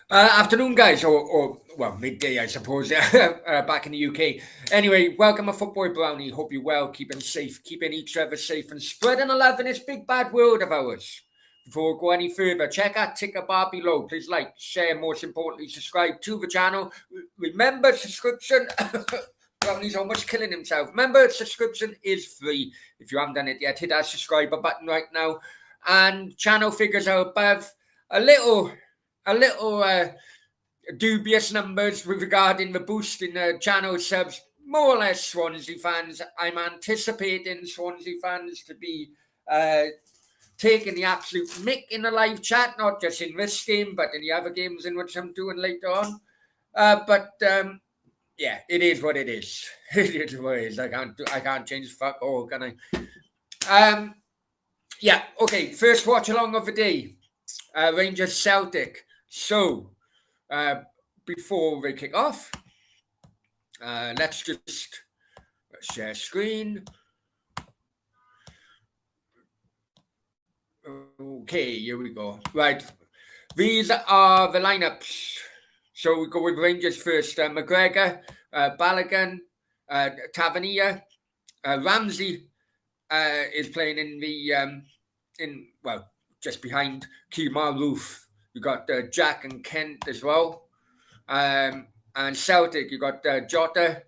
Afternoon, guys, or well, midday, I suppose, back in the UK. Anyway, welcome, a football brownie. Hope you're well, keeping safe, keeping each other safe, and spreading the love in this big bad world of ours. Before we go any further, check our ticker bar below. Please like, share, most importantly, subscribe to the channel. Remember, subscription. Brownie's almost killing himself. Remember, subscription is free. If you haven't done it yet, hit that subscriber button right now. And channel figures are above a little dubious numbers regarding the boost in the channel subs. More or less Swansea fans. I'm anticipating Swansea fans to be taking the absolute mick in the live chat, not just in this game, but in the other games in which I'm doing later on. Yeah, it is what it is. It is what it is. I can't change fuck all, can I? Yeah, okay. First watch along of the day. Rangers Celtic. So, before we kick off, let's just share screen. Okay, here we go. Right, these are the lineups. So we go with Rangers first. McGregor, Balogun, Tavernier, Ramsey is playing in the just behind Kemar Roof. You got Jack and Kent as well. And Celtic, you got Jota,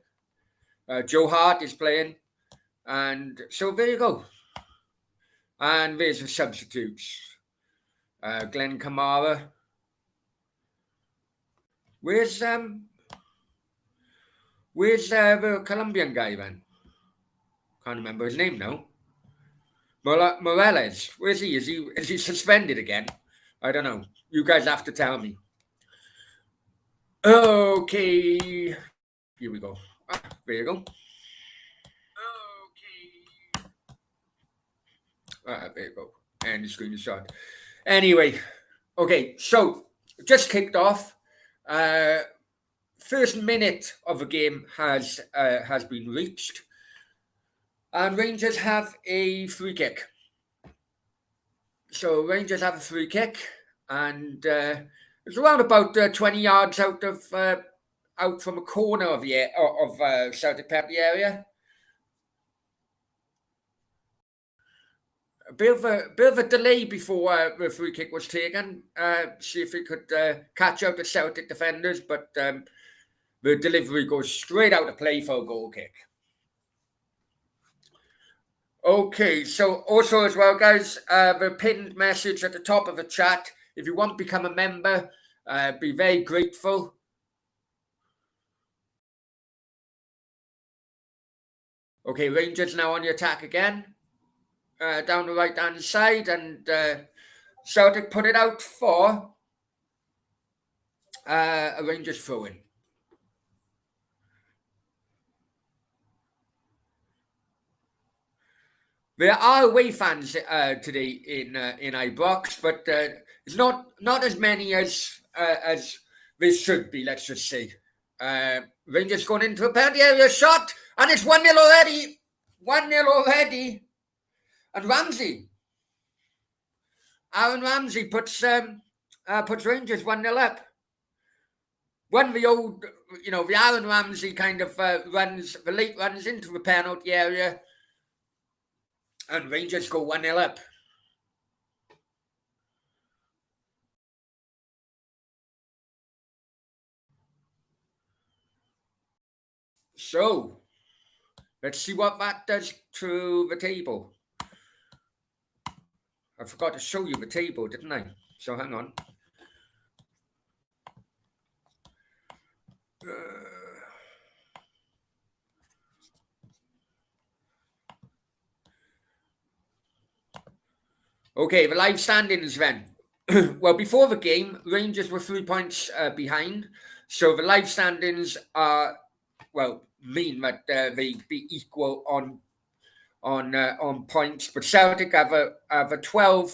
Joe Hart is playing, and so there you go. And there's the substitutes. Glenn Kamara. Where's the Colombian guy then? Can't remember his name now. Morales. Where's he? Is he suspended again? I don't know. You guys have to tell me. Okay. Here we go. There you go. There you go. And the screenshot. Anyway, okay, so just kicked off. First minute of the game has been reached, and Rangers have a free kick. So Rangers have a free kick, and it's around about 20 yards out from a corner of the Celtic penalty area. A bit of a delay before the free kick was taken. See if it could catch out the Celtic defenders, but the delivery goes straight out of play for a goal kick. Okay, so also as well, guys, the pinned message at the top of the chat. If you want to become a member, be very grateful. Okay, Rangers now on the attack again. Down the right-hand side, and Celtic put it out for a Rangers throw-in. There are away fans today in Ibrox, but it's not as many as there should be. Let's just say. Rangers going into a penalty area shot, and it's 1-0 already. 1-0 already, and Aaron Ramsey puts Rangers 1-0 up. One of the old, the Aaron Ramsey kind of late runs into the penalty area. And Rangers go 1-0 up. So, let's see what that does to the table. I forgot to show you the table, didn't I? So, hang on. Okay, the live standings then. Well, before the game, Rangers were 3 points behind. So the live standings are, mean that they be equal on points. But Celtic have a 12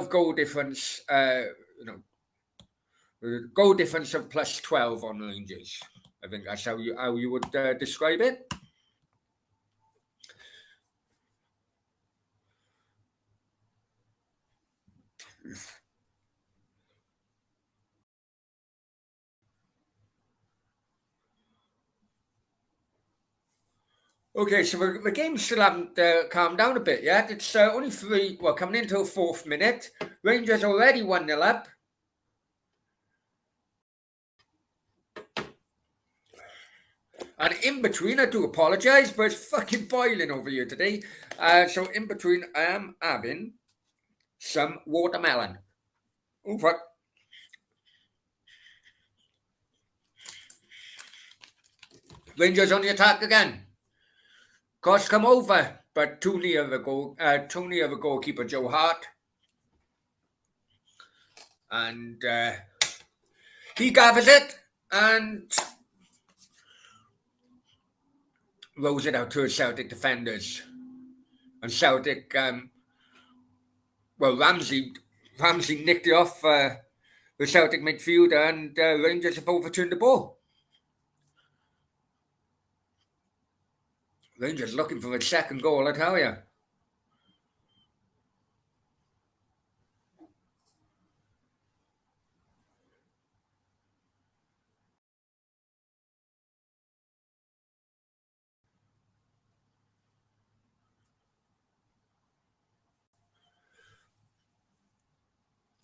goal difference. Goal difference of plus 12 on Rangers. I think that's how you would describe it. Okay, so the game still haven't calmed down a bit yet. It's only coming into a fourth minute. Rangers already 1-0 up. And in between, I do apologise, but it's fucking boiling over here today. So in between, I am having some watermelon. Oh, fuck. Rangers on the attack again. Cross come over, but too near the goalkeeper, Joe Hart. And he gathers it and rolls it out to his Celtic defenders. And Celtic, Ramsey nicked it off the Celtic midfielder, and Rangers have overturned the ball. Rangers looking for a second goal, I tell you.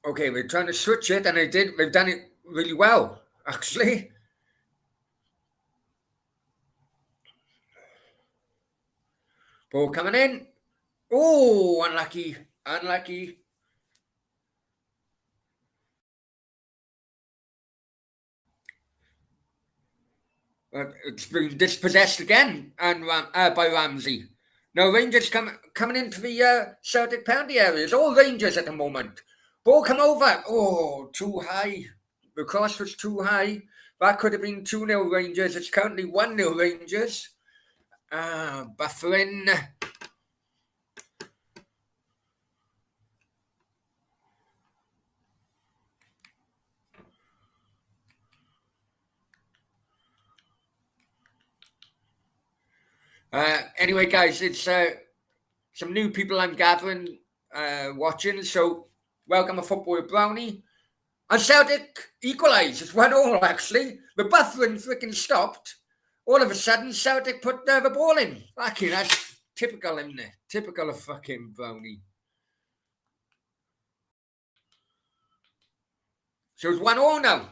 Okay, we're trying to switch it, and they've done it really well, actually. Ball coming in. Oh, unlucky. It's been dispossessed again and by Ramsey. No, Rangers coming into the Celtic penalty area. It's all Rangers at the moment. Ball come over. Oh, too high. The cross was too high. That could have been 2-0 Rangers. It's currently 1-0 Rangers. Buffering. Anyway, guys, it's some new people I'm gathering, watching. So, welcome to Football with Brownie. And Celtic equalised. It's 1-1 actually. The buffering freaking stopped. All of a sudden, Celtic put the ball in. Fucking, that's typical, isn't it? Typical of fucking Brownie. So it's 1-1 now.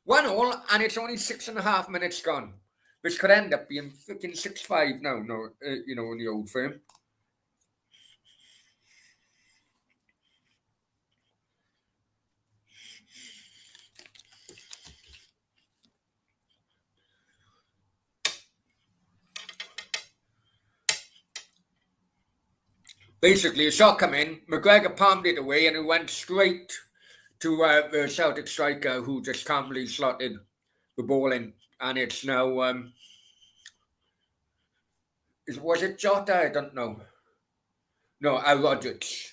1-1, and it's only 6.5 minutes gone. Which could end up being freaking 6-5 now, in the old firm. Basically, a shot come in, McGregor palmed it away, and it went straight to the Celtic striker, who just calmly slotted the ball in. And it's now, was it Jota? I don't know. No, Rodgers.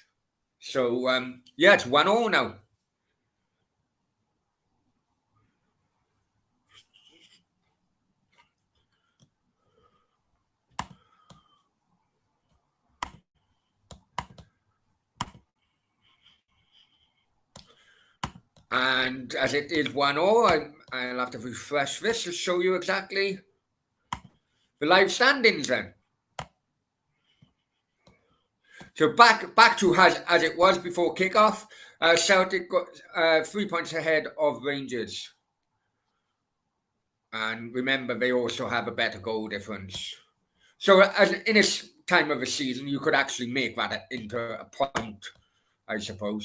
So, yeah, it's 1-0 now. And as it is 1-0, I'll have to refresh this to show you exactly the live standings then. So back to as it was before kickoff, Celtic got 3 points ahead of Rangers. And remember, they also have a better goal difference. So as in this time of the season, you could actually make that into a point, I suppose.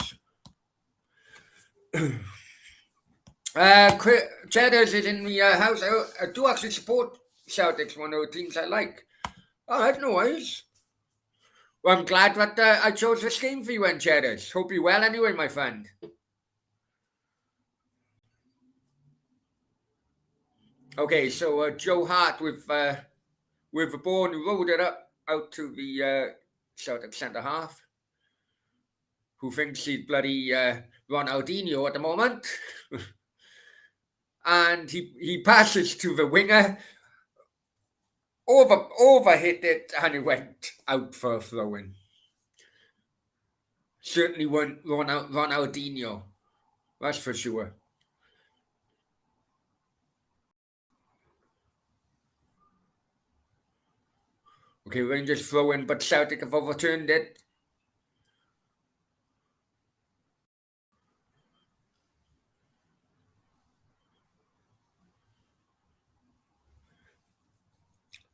Cheddar's is in the house. I do actually support Celtics, one of the teams I like. All right, no worries. Well, I'm glad that I chose this game for you, and Cheddar's. Hope you're well anyway, my friend. Okay, so Joe Hart with the ball and rolled it up out to the Celtic centre half, who thinks he's bloody Ronaldinho at the moment. And he passes to the winger, over hit it, and it went out for a throw-in. Certainly weren't Ronaldinho, that's for sure. Okay, Rangers throw in, but Celtic have overturned it.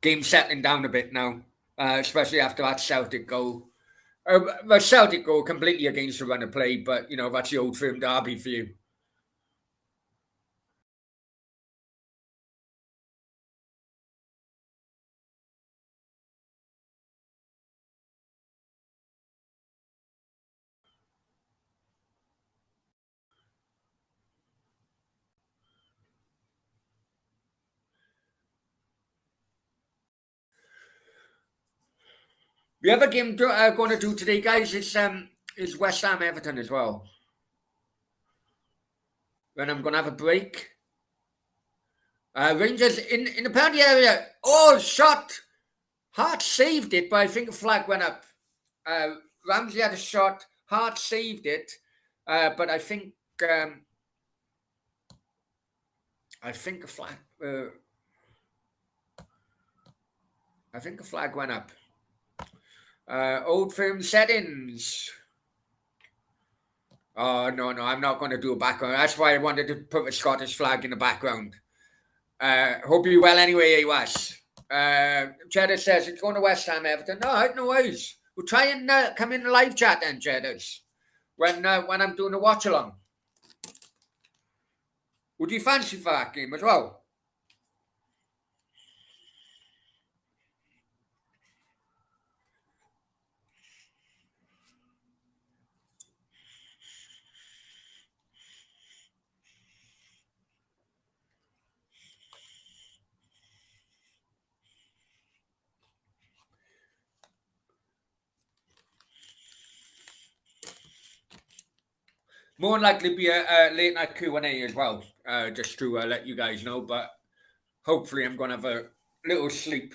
Game settling down a bit now, especially after that Celtic goal. The Celtic goal completely against the run of play, but that's the old firm derby for you. The other game going to do today, guys, is West Ham Everton as well. Then I'm going to have a break. Rangers in the penalty area. Oh, shot! Hart saved it, but I think a flag went up. Ramsey had a shot. Hart saved it, but I think a flag. I think a flag went up. Old firm settings. Oh no, I'm not going to do a background. That's why I wanted to put the Scottish flag in the background. Hope you're well anyway, Awas. Cheddar says it's going to West Ham Everton. No worries. We'll try and come in the live chat then, Cheddars, when I'm doing a watch along. Would you fancy for that game as well? More than likely be a late night Q&A as well, just to let you guys know. But hopefully I'm going to have a little sleep.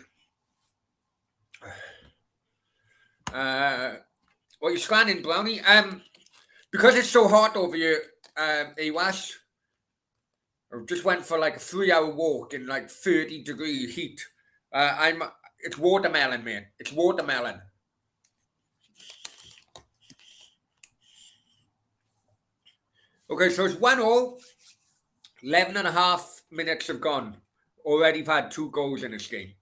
What you scanning, Brownie? Because it's so hot over here, Awas, I just went for like a 3-hour walk in like 30-degree heat. It's watermelon, man. It's watermelon. Okay, so it's 1-0. 11 and a half minutes have gone. Already have had 2 goals in this game.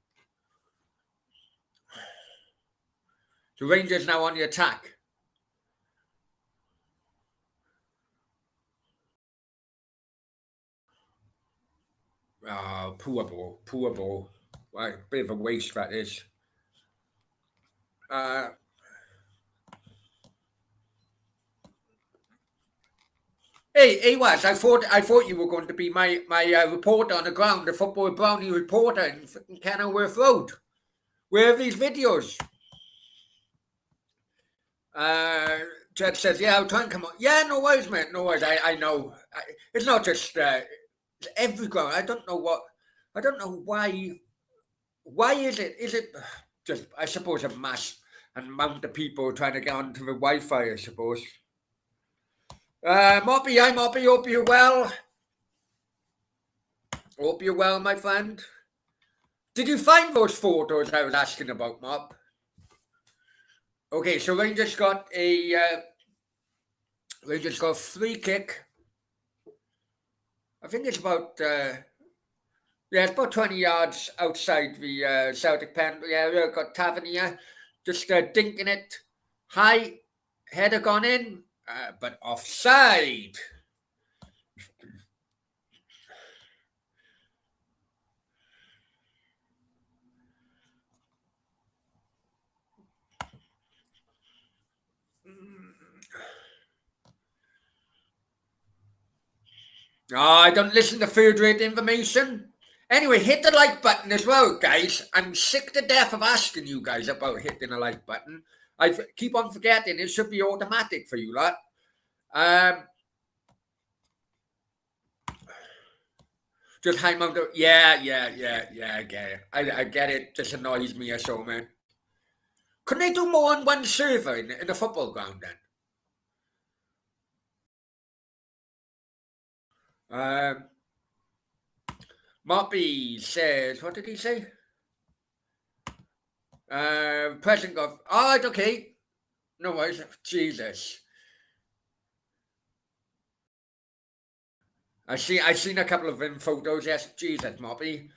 The Rangers now on the attack. Oh, poor ball. Right, bit of a waste that is. Hey, Waz, I thought you were going to be my reporter on the ground, the football brownie reporter in Kenilworth Road. Where are these videos? Jed says, yeah, I'll try and come on. Yeah, no worries, mate. No worries. I know. It's not just it's every ground. I don't know why. Why is it? Is it just, I suppose, a mass amount of people trying to get onto the Wi-Fi, I suppose. Moppy, hi Moppy, hope you're well. Hope you're well, my friend. Did you find those photos I was asking about, Mop? Okay, so Rangers got a free kick. I think it's about it's about 20 yards outside the Celtic penalty area. Got Tavernier just dinking it high, header gone in, but offside. Oh, I don't listen to third-rate information. Anyway, hit the like button as well, guys. I'm sick to death of asking you guys about hitting the like button. I keep on forgetting it should be automatic for you lot. Just high amount of yeah. I get it. I get it. Just annoys me or so, man. Couldn't they do more on one server in the football ground then? Moppy says, what did he say? Present of. All right, okay. No worries. Jesus. I seen a couple of them photos. Yes, Jesus, Moppy.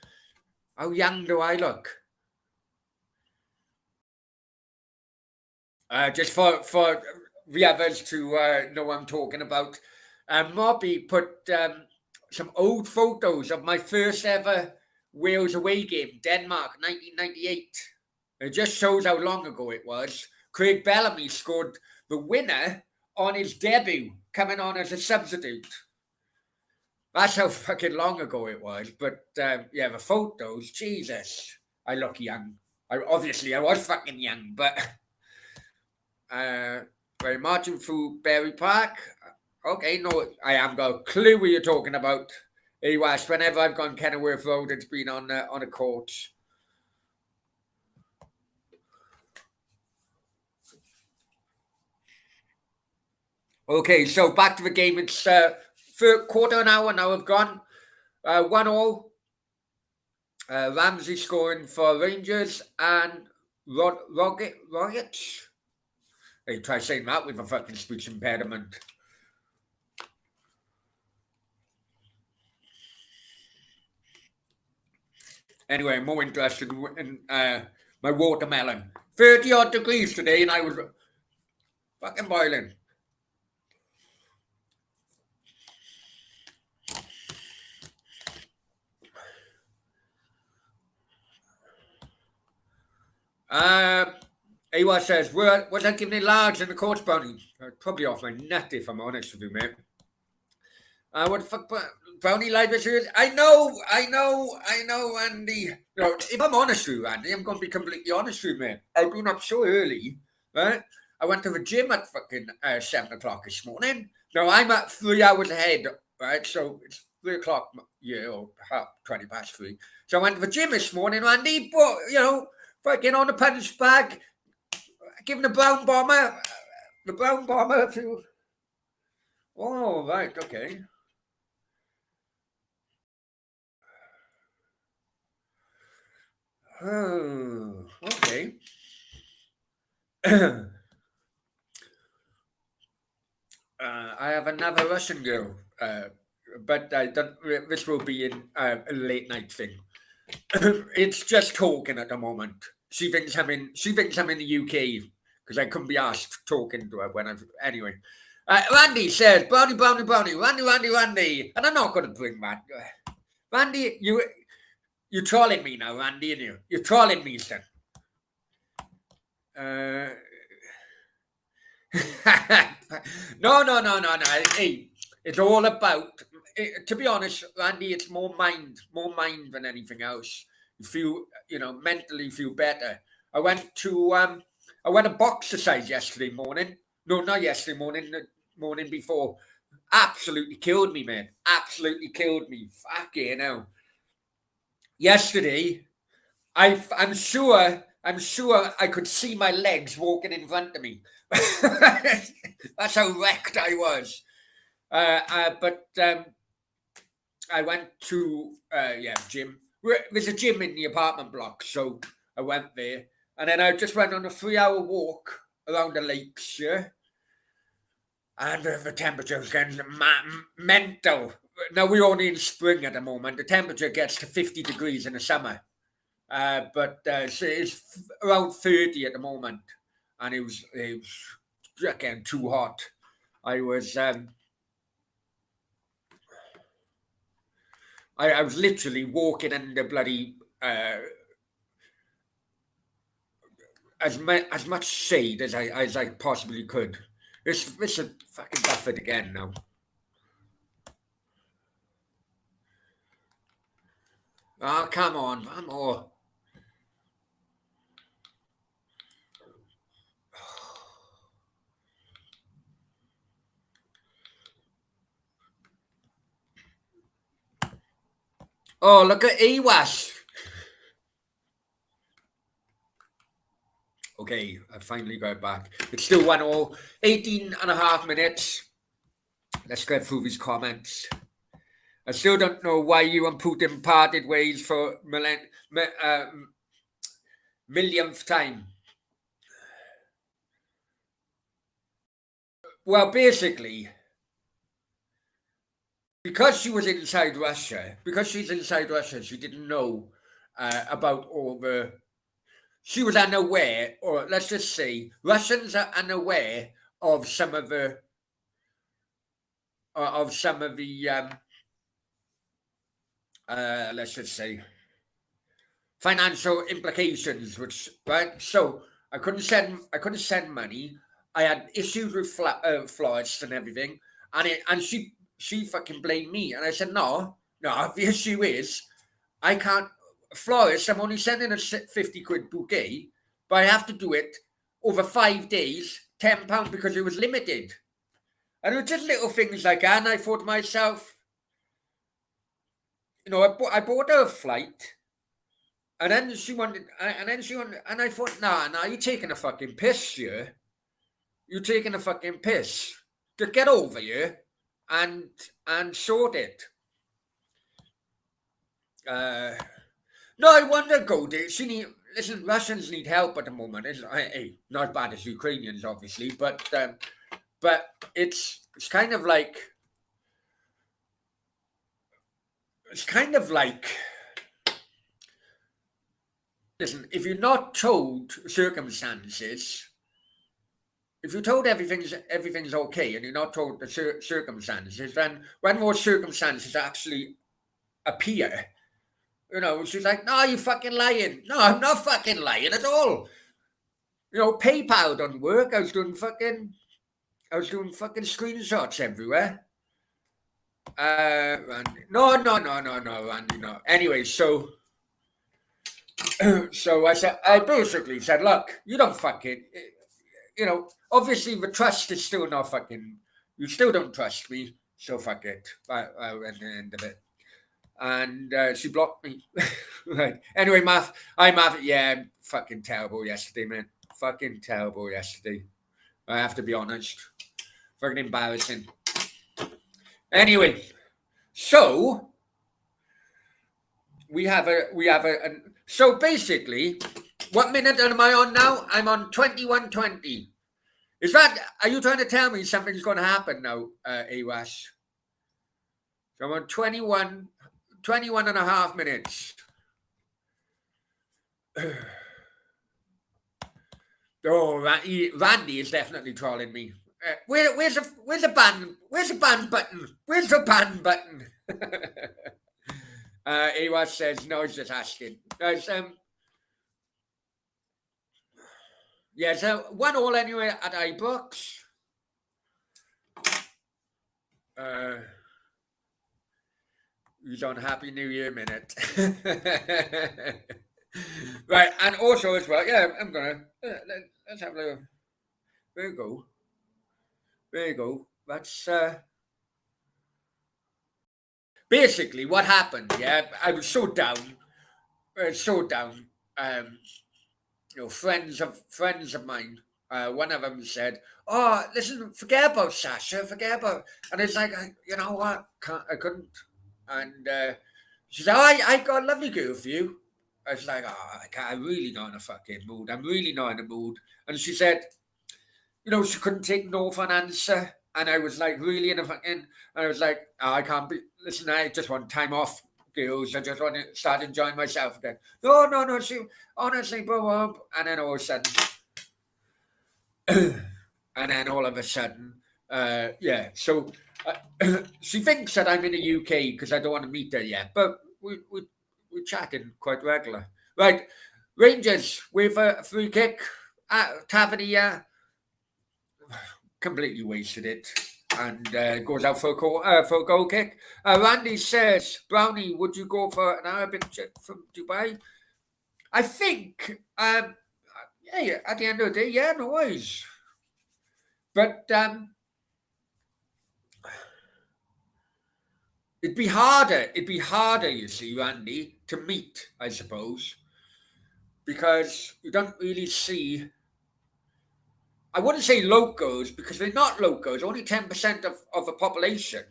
How young do I look? Just for the others to know what I'm talking about. Moppy put some old photos of my first ever Wales away game, Denmark, 1998. It just shows how long ago it was. Craig Bellamy scored the winner on his debut, coming on as a substitute. That's how fucking long ago it was. But yeah, the photos, Jesus, I look young. I was fucking young, but we're marching through Berry Park. Okay, no, I haven't got a clue what you're talking about. West, whenever I've gone Kenilworth Road, it's been on a coach. Okay, so back to the game. It's for quarter an hour now. I've gone 1-1. Ramsey scoring for Rangers and Rogic. Hey, try saying that with a fucking speech impediment. Anyway, I'm more interested in my watermelon. 30 odd degrees today, and I was fucking boiling. Awa says, was I giving it large in the coach brownie? Probably off my nut if I'm honest with you, mate. What the fuck, brownie live is? I know, Andy. You know, if I'm honest with you, Andy, I'm going to be completely honest with you, mate. I've been up so early, right? I went to the gym at fucking 7 o'clock this morning. Now, I'm at 3 hours ahead, right? So it's 3 o'clock, yeah, or 20 past 3. So I went to the gym this morning, Andy, but, you know, fucking on the punch bag, giving the brown bomber a few. Oh, right, okay. Oh, okay. I have another Russian girl, but I don't. This will be in a late night thing. It's just talking at the moment. She thinks I'm in. She thinks I'm in the UK because I couldn't be asked talking to her when I've. Anyway, Randy says, "Brownie, brownie, brownie, Randy," and I'm not going to bring that. Randy, you're trolling me now, Randy, and you're trolling me, son. No. Hey, it's all about. To be honest, Randy, it's more mind than anything else. You feel, mentally feel better. I went a box exercise yesterday morning. No, not yesterday morning. The morning before. Absolutely killed me, man. Absolutely killed me. Fucking hell. Yesterday, I'm sure I could see my legs walking in front of me. That's how wrecked I was. But I went to gym. There's a gym in the apartment block, so I went there, and then I just went on a 3-hour walk around the lakes. Yeah, and the temperature was getting mental. Now we're only in spring at the moment. The temperature gets to 50 degrees in the summer. But so it's around 30 at the moment, and it was again too hot. I was I was literally walking in the bloody as much shade as I possibly could. It's a fucking Buffett again now. Oh, come on, one more. Oh, look at Ewas. Okay, I finally got it back. It's still 1-0. 18 and a half minutes. Let's get through these comments. I still don't know why you and Putin parted ways for millionth time. Well, basically, because she was inside Russia, because she's inside Russia, she didn't know about all the. She was unaware, or let's just say, Russians are unaware of some of the let's just say financial implications, which right. So I couldn't send money. I had issues with florists and everything, and she fucking blamed me, and I said no. The issue is I can't florist. I'm only sending a 50 quid bouquet, but I have to do it over 5 days, £10 because it was limited. And it was just little things like that. And I thought to myself, I bought her a flight, and then she wanted, and I thought, nah, you're taking a fucking piss here. You're taking a fucking piss. To get over here and sort it. No, I want to go there. Listen, Russians need help at the moment. Hey, not bad as Ukrainians, obviously, but it's kind of like listen, if you're not told circumstances, if you're told everything's okay and you're not told the circumstances, then when those circumstances actually appear, she's like, no, you're fucking lying. No, I'm not fucking lying at all. PayPal doesn't work. I was doing fucking screenshots everywhere. Randy. No, Randy, no. Anyway, so I basically said, look, you don't fucking, obviously the trust is still not fucking, you still don't trust me, so fuck it. I went to the end of it. And she blocked me. Right. Anyway, I'm fucking terrible yesterday, man. Fucking terrible yesterday. I have to be honest. Fucking embarrassing. Anyway, so we have so basically, what minute am I on now? I'm on 21:20. Are you trying to tell me something's going to happen now, Awash? So I'm on 21 and a half minutes. Oh, Randy is definitely trolling me. Where's the ban? Where's the ban button? Where's the ban button? Awash says no. He's just asking. Yeah, so 1-1 anyway at Ibrox. He's on Happy New Year minute. Right, and also as well, yeah, I'm gonna let's have a little. There you go. That's basically what happened. Yeah, I was so down, friends of mine. One of them said, "Oh, listen, forget about Sasha, forget about." And it's like, you know what? I couldn't. And she said, "Oh, I got a lovely girl for you." I was like, "Oh, I'm really not in a fucking mood. I'm really not in a mood." And she said, she couldn't take no for an answer. And I was like, really in a fucking. And I was like, oh, I can't be. Listen, I just want time off, girls. I just want to start enjoying myself again. No. She honestly, bro. And then all of a sudden, yeah. So she thinks that I'm in the UK because I don't want to meet her yet. But we're chatting quite regular. Right. Rangers with a free kick at Tavernier. Completely wasted it. And goes out for a goal kick. Randy says, Brownie, would you go for an Arabic trip from Dubai? I think, yeah, at the end of the day, yeah, no worries. But it'd be harder, you see, Randy, to meet, I suppose, because you don't really see. I wouldn't say locals because they're not locals. Only 10% of the population.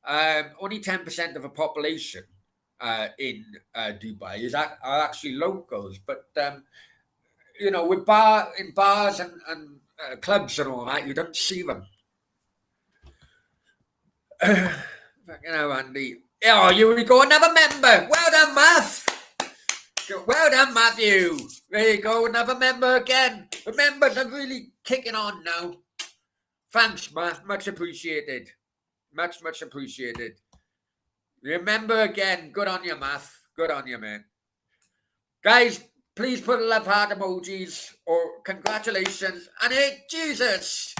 Only 10% of the population in Dubai are actually locals. But you know, in bars and clubs and all that, you don't see them. Fucking hell, Andy. Oh, here we go, another member. Well done, Math. Well done, Matthew. There you go, another member again. The members are really kicking on now. Thanks, Math. Much appreciated. Much appreciated. Remember again. Good on you, Math. Good on you, man. Guys, please put love heart emojis or congratulations. And hey, Jesus.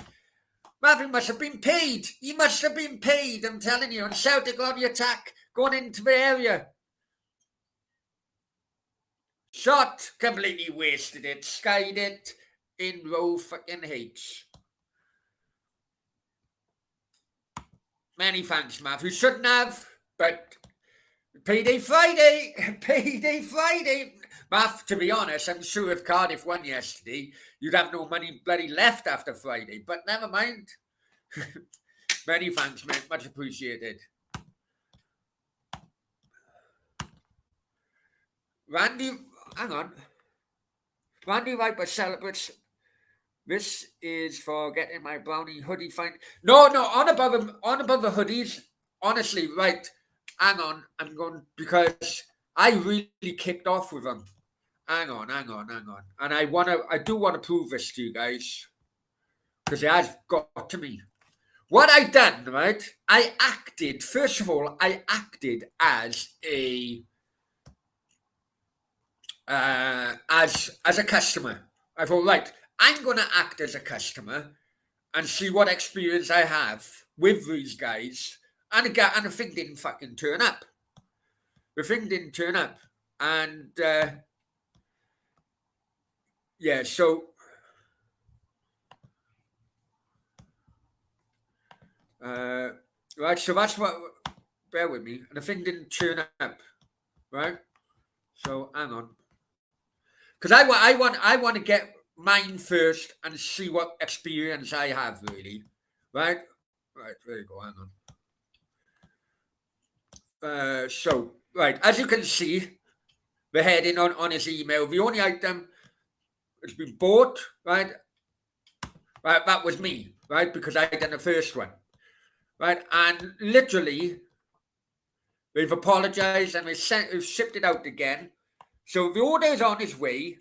Matthew must have been paid. He must have been paid, I'm telling you. And Celtic on the attack, going into the area. Shot, completely wasted it, skied it in row fucking H. Many thanks, Matt. We shouldn't have, but payday Friday, payday Friday. Matt, to be honest, I'm sure if Cardiff won yesterday, you'd have no money bloody left after Friday, but never mind. Many thanks, mate. Much appreciated. Randy, hang on. Randy Viper celebrates. This is for getting my brownie hoodie fine. No, on above the hoodies. Honestly, right. Hang on. I'm going because I really kicked off with them. Hang on. And I do want to prove this to you guys. Because it has got to me. What I done, right? First of all, I acted as a as a customer. I thought, right, I'm going to act as a customer and see what experience I have with these guys. And the thing didn't fucking turn up. The thing didn't turn up. And, yeah, so... right, so that's what... Bear with me. And the thing didn't turn up. Right? So, hang on. Because I want to get mine first and see what experience I have, really. Right? Right, there you go, hang on. So, right, as you can see, the heading on his email, the only item that's been bought, right? Right, that was me, right? Because I done the first one. Right, and literally, they've apologized and they've shipped it out again. So the order is on its way.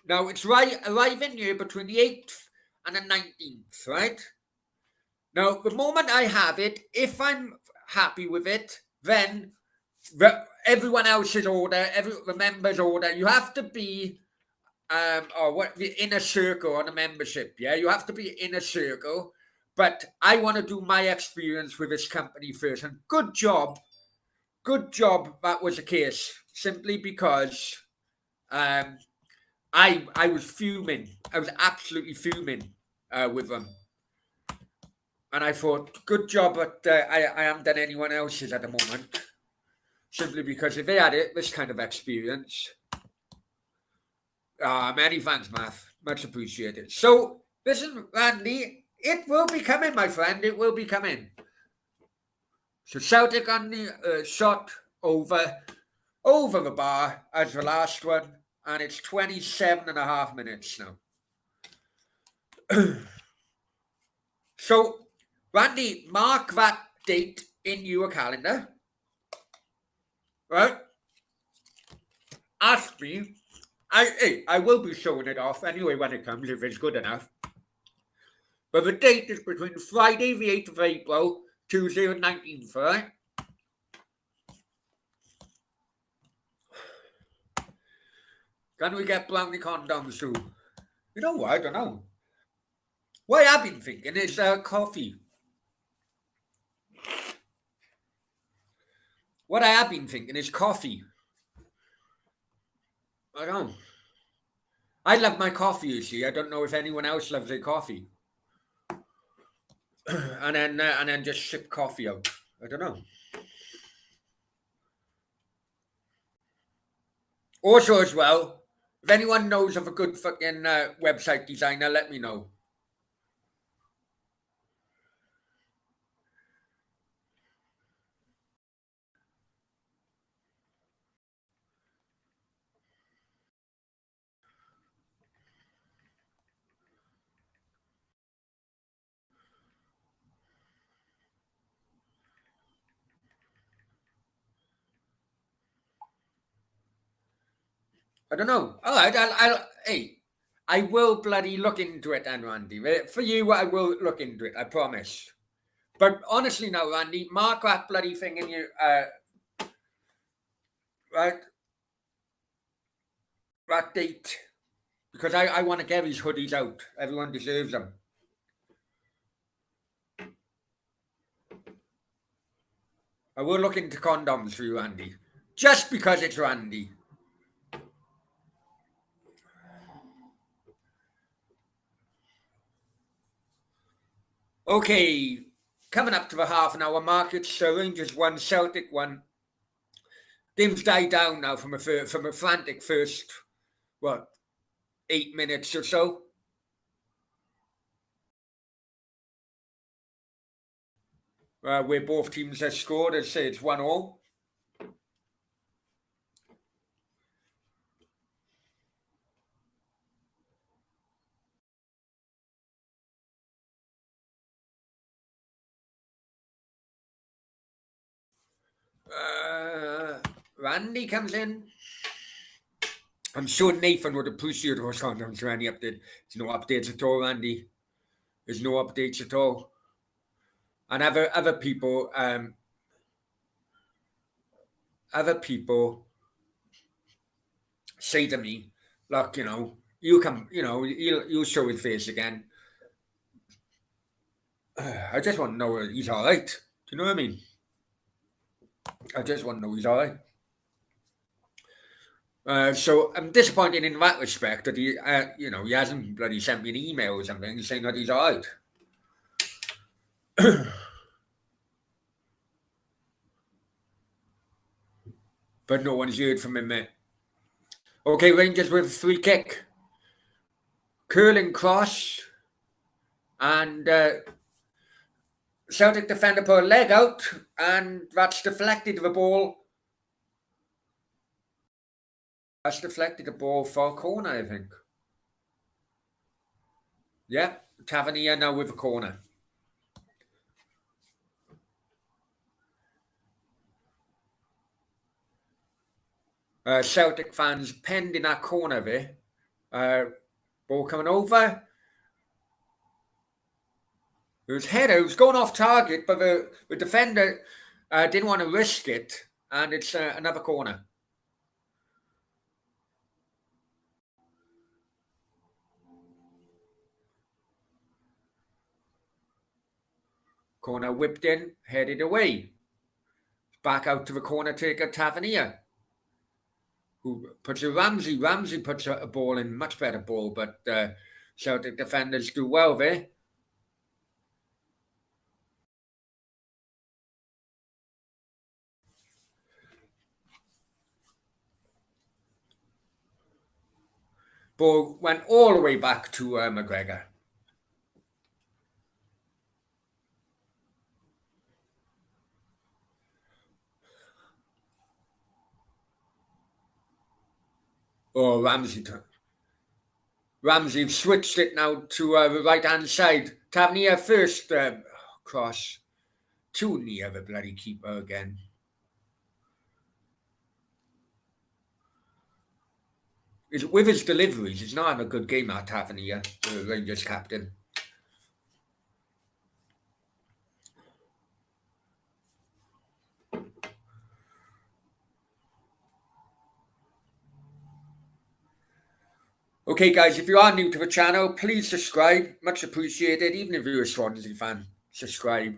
Now, it's arriving here between the 8th and the 19th, right? Now, the moment I have it, if I'm happy with it, then everyone else's order, the member's order, you have to be the inner circle on a membership. Yeah, you have to be in a circle. But I want to do my experience with this company first. And good job that was the case. Simply because I was fuming. I was absolutely fuming with them. And I thought, good job, but I haven't done anyone else's at the moment. Simply because if they had this kind of experience. Many thanks, Math. Much appreciated. So, listen, Randy, it will be coming, my friend. It will be coming. So, Celtic on the shot over the bar as the last one. And it's 27 and a half minutes now. So, Randy, mark that date in your calendar. Right? Ask me. I will be showing it off anyway when it comes, if it's good enough. But the date is between Friday, the 8th of April, Tuesday, the 19th, right? Can we get brownie condoms too? You know what? I don't know. What I've been thinking is coffee. What I have been thinking is coffee. I don't know. I love my coffee, you see. I don't know if anyone else loves their coffee. and then just ship coffee out. I don't know. Also, as well, if anyone knows of a good fucking website designer, let me know. I don't know. All right, hey, I will bloody look into it then, Randy. For you, I will look into it, I promise. But honestly now, Randy, mark that bloody thing in your, right, that date. Because I want to get these hoodies out. Everyone deserves them. I will look into condoms for you, Randy. Just because it's Randy. Okay, coming up to the half an hour mark, it's Rangers 1, Celtic 1. Game's died down now from a frantic first, 8 minutes or so. Where both teams have scored, I'd say it's 1-1. Randy comes in. I'm sure Nathan would appreciate those condoms for any update. There's no updates at all, Randy. There's no updates at all. And other people say to me, look, you come, you'll show his face again. I just want to know he's all right. Do you know what I mean? I just want to know he's all right. So I'm disappointed in that respect that he hasn't bloody sent me an email or something saying that he's all right. But no one's heard from him yet. Okay, Rangers with a free kick. Curling cross. And Celtic defender put a leg out, and that's deflected the ball. That's deflected the ball for a corner, I think. Yeah, Tavernier now with a corner. Celtic fans penned in that corner there. Ball coming over. It was header. It was going off target, but the defender didn't want to risk it, and it's another corner. Corner whipped in, headed away. Back out to the corner taker, Tavernier, who puts a Ramsey. Ramsey puts a ball in, much better ball, but Celtic defenders do well there. Ball went all the way back to McGregor. Oh, Ramsey switched it now to the right-hand side. Tavernier first cross. Too near the bloody keeper again. With his deliveries, he's not having a good game at Tavernier, the Rangers captain. Okay, guys, if you are new to the channel, please subscribe. Much appreciated. Even if you're a Swansea fan, subscribe.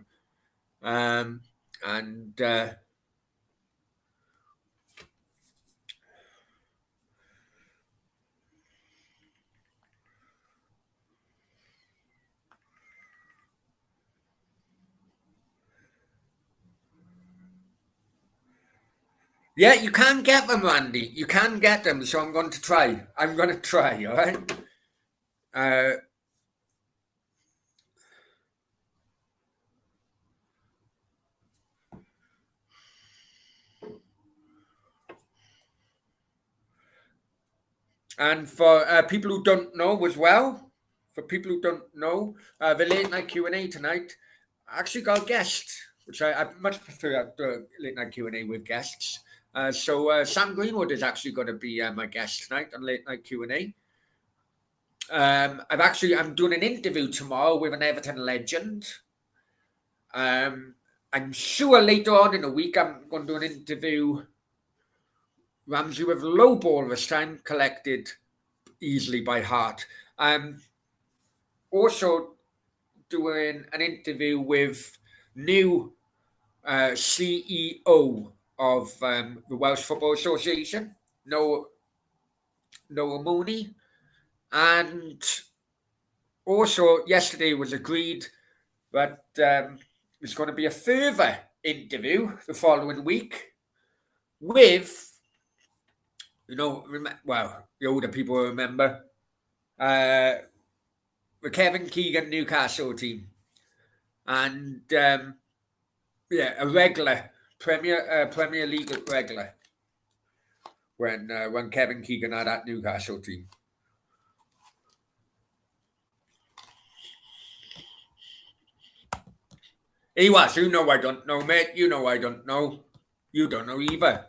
Yeah, you can get them, Randy. You can get them, so I'm going to try. I'm going to try, all right? And for people who don't know as well, the late night Q&A tonight, I actually got a guest, which I much prefer the late night Q&A with guests. So Sam Greenwood is actually going to be my guest tonight on Late Night Q&A. I'm doing an interview tomorrow with an Everton legend. I'm sure later on in the week I'm going to do an interview, Ramsey, with low ball this time, collected easily by heart. Also doing an interview with new CEO of the Welsh Football Association, Noah Mooney. And also yesterday was agreed that there's going to be a further interview the following week with, the older people remember, the Kevin Keegan Newcastle team. And a regular Premier League regular when Kevin Keegan had that Newcastle team. He was. You know I don't know, mate. You know I don't know. You don't know either.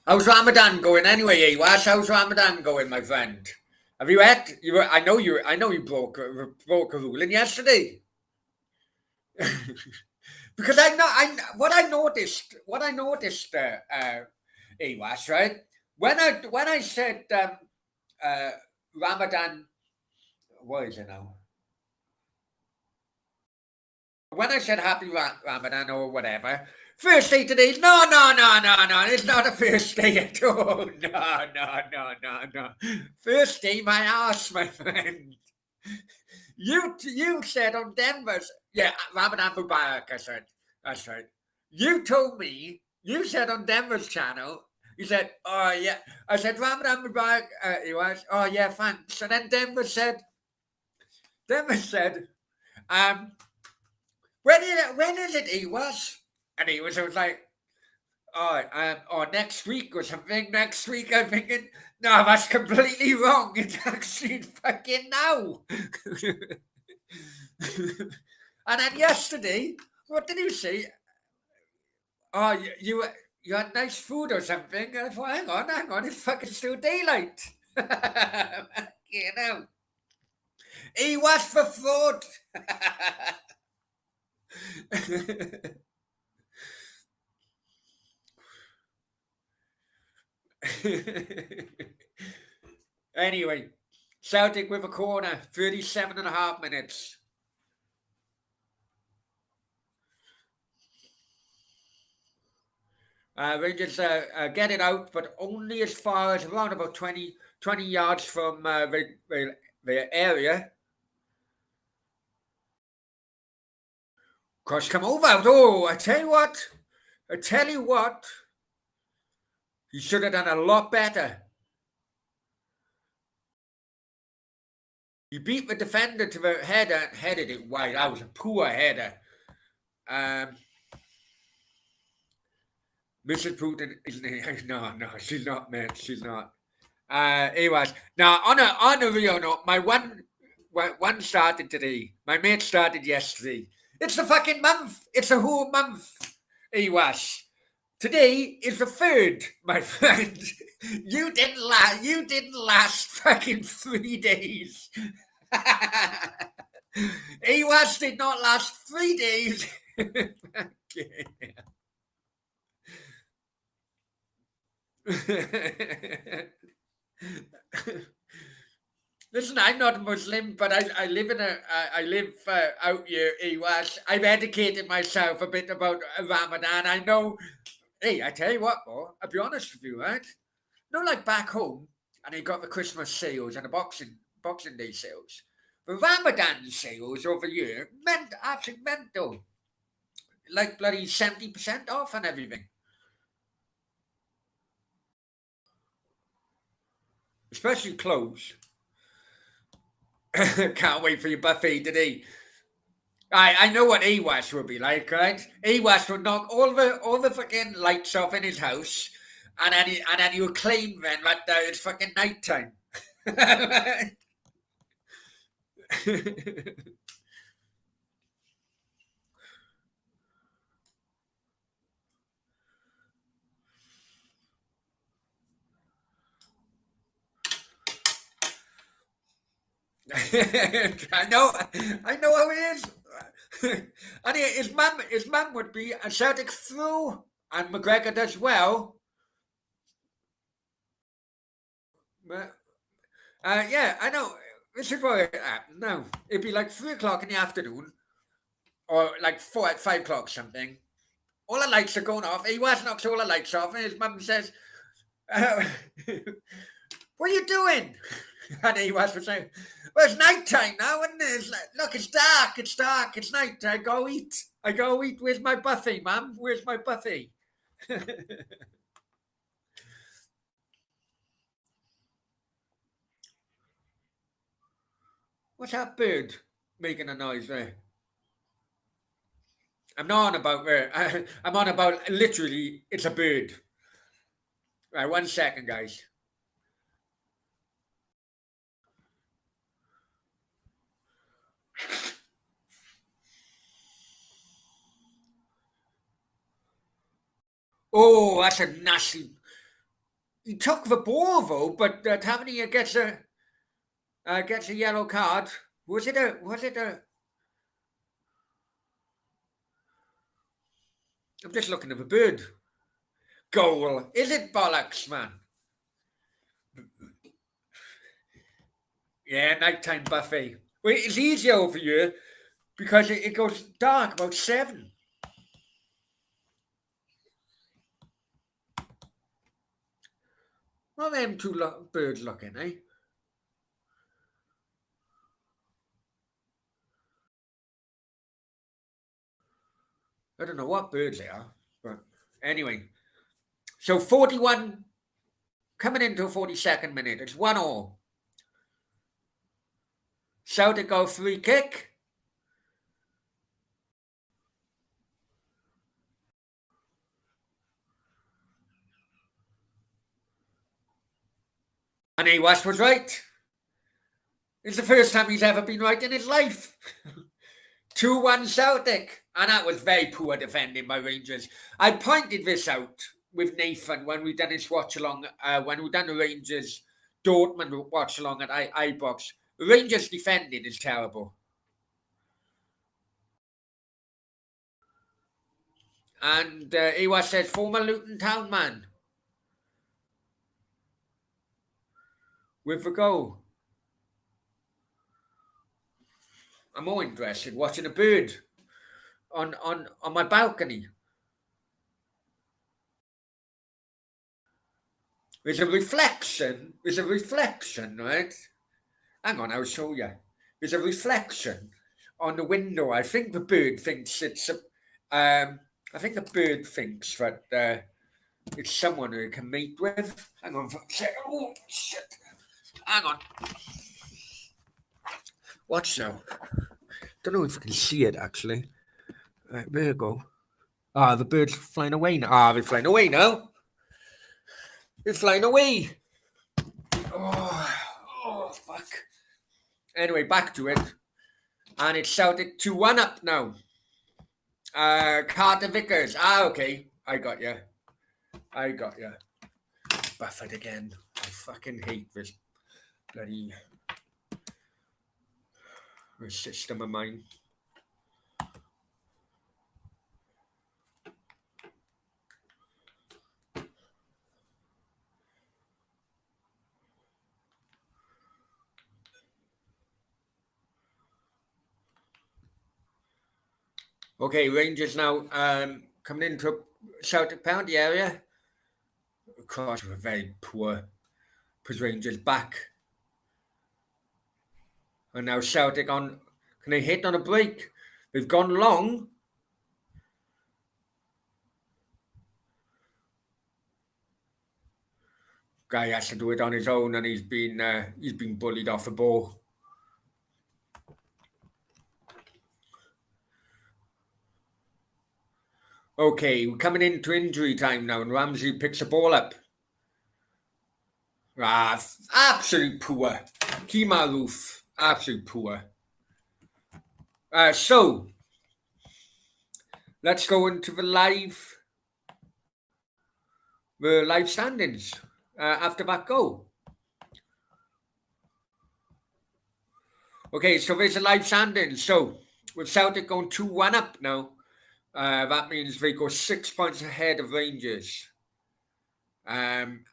How's Ramadan going anyway, Awas? How's Ramadan going, my friend? Have you had? I know you broke a ruling yesterday. Because what I noticed, Awas, right? When I said Ramadan, what is it now? When I said happy Ramadan or whatever, first day today, no, it's not a first day at all. No. First day, my ass, my friend. You said on Denver's, Ramadan Mubarak, I said. That's right. You told me, you said on Denver's channel, you said, oh yeah. I said, Ramadan Mubarak, he was, oh yeah, thanks. And then Denver said, when is it, he was? And he was like, next week or something. Next week, I'm thinking, no, that's completely wrong. It's actually fucking now. And then yesterday, what did you say? Oh, you had nice food or something. And I thought, hang on, it's fucking still daylight. You know. He was for fraud. Anyway, Celtic with a corner, 37 and a half minutes. Rangers get it out, but only as far as around about 20 yards from the area. Cross come over. Oh, I tell you what. He should have done a lot better. He beat the defender to the header and headed it wide. That was a poor header. Mrs. Putin is no, she's not, man. She's not. Anyways, now on a real note, my one started today. My mate started yesterday. It's a fucking month. It's a whole month. Anyways, today is the 3rd, my friend. You didn't last fucking 3 days. Anyways did not last 3 days. Listen, I'm not Muslim, but I live out here. I've educated myself a bit about Ramadan. I know. Hey, I tell you what, bro. I'll be honest with you, right? not like back home, and they got the Christmas sales and the Boxing Day sales. The Ramadan sales over here meant absolutely mental. Like bloody 70% off and everything. Especially clothes. Can't wait for your buffet today. I know what AWAS would be like, right? AWAS would knock all the fucking lights off in his house, and then he would claim then that it's fucking nighttime. I know how he is. And his mum would be a Celtic through, and McGregor does well. But, yeah, I know. This is what no, it'd be like 3 o'clock in the afternoon, or like 5 o'clock something. All the lights are going off. He was knocks all the lights off, and his mum says, "What are you doing?" And he was saying, "Well, it's night time now, isn't it? It's like, look, it's dark. It's dark. It's night. I go eat. I go eat. Where's my buffet, mum? Where's my buffet?" What's that bird making a noise there? I'm not on about where. I'm on about literally. It's a bird. Right, 1 second, guys. Oh, that's a nasty. He took the ball though, but Tavernier gets a yellow card. Was it a? Was it a? I'm just looking at the bird. Goal. Is it bollocks, man? Yeah, nighttime buffet. Well, it's easier over here because it goes dark about 7. What are them two birds looking, eh? I don't know what birds they are, but anyway. So 41 coming into a 42nd minute. It's 1-1. Celtic go free kick. And Awas was right. It's the first time he's ever been right in his life. 2-1 Celtic. And that was very poor defending by Rangers. I pointed this out with Nathan when we done his watch along, when we done the Rangers Dortmund watch along at iBox. Rangers defending is terrible. And Awas says, former Luton Town man. With the goal. I'm more interested watching a bird on my balcony. There's a reflection, right? Hang on, I'll show you. There's a reflection on the window. I think the bird thinks it's I think the bird thinks that it's someone who it can mate with. Hang on for a second. Oh shit. Hang on. Watch now. Don't know if you can see it actually. Right, there you go. Ah, the bird's flying away now. Ah, they're flying away now. They're flying away. Oh, fuck. Anyway, back to it. And it's Celtic 2-1 up now. Carter Vickers. Ah, okay. I got you. Buffett again. I fucking hate this bloody system of mine. Okay, Rangers now coming into Celtic penalty area. cross were very poor. Because Rangers back. And now Celtic on. Can they hit on a break? They've gone long. Guy has to do it on his own, and he's been bullied off the ball. Okay, we're coming into injury time now, and Ramsey picks the ball up. Absolute poor. Kimaroof, absolute poor. So let's go into the live standings after that goal. Okay, so there's a live standings. So with Celtic going 2-1 up now, that means they go 6 points ahead of Rangers. And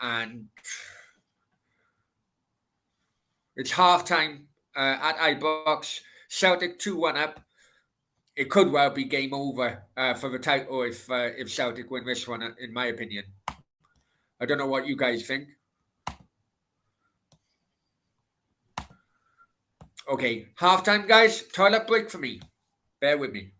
it's half time at Ibrox. Celtic 2-1 up. It could well be game over for the title if Celtic win this one, in my opinion. I don't know what you guys think. Okay, halftime, guys. Toilet break for me. Bear with me.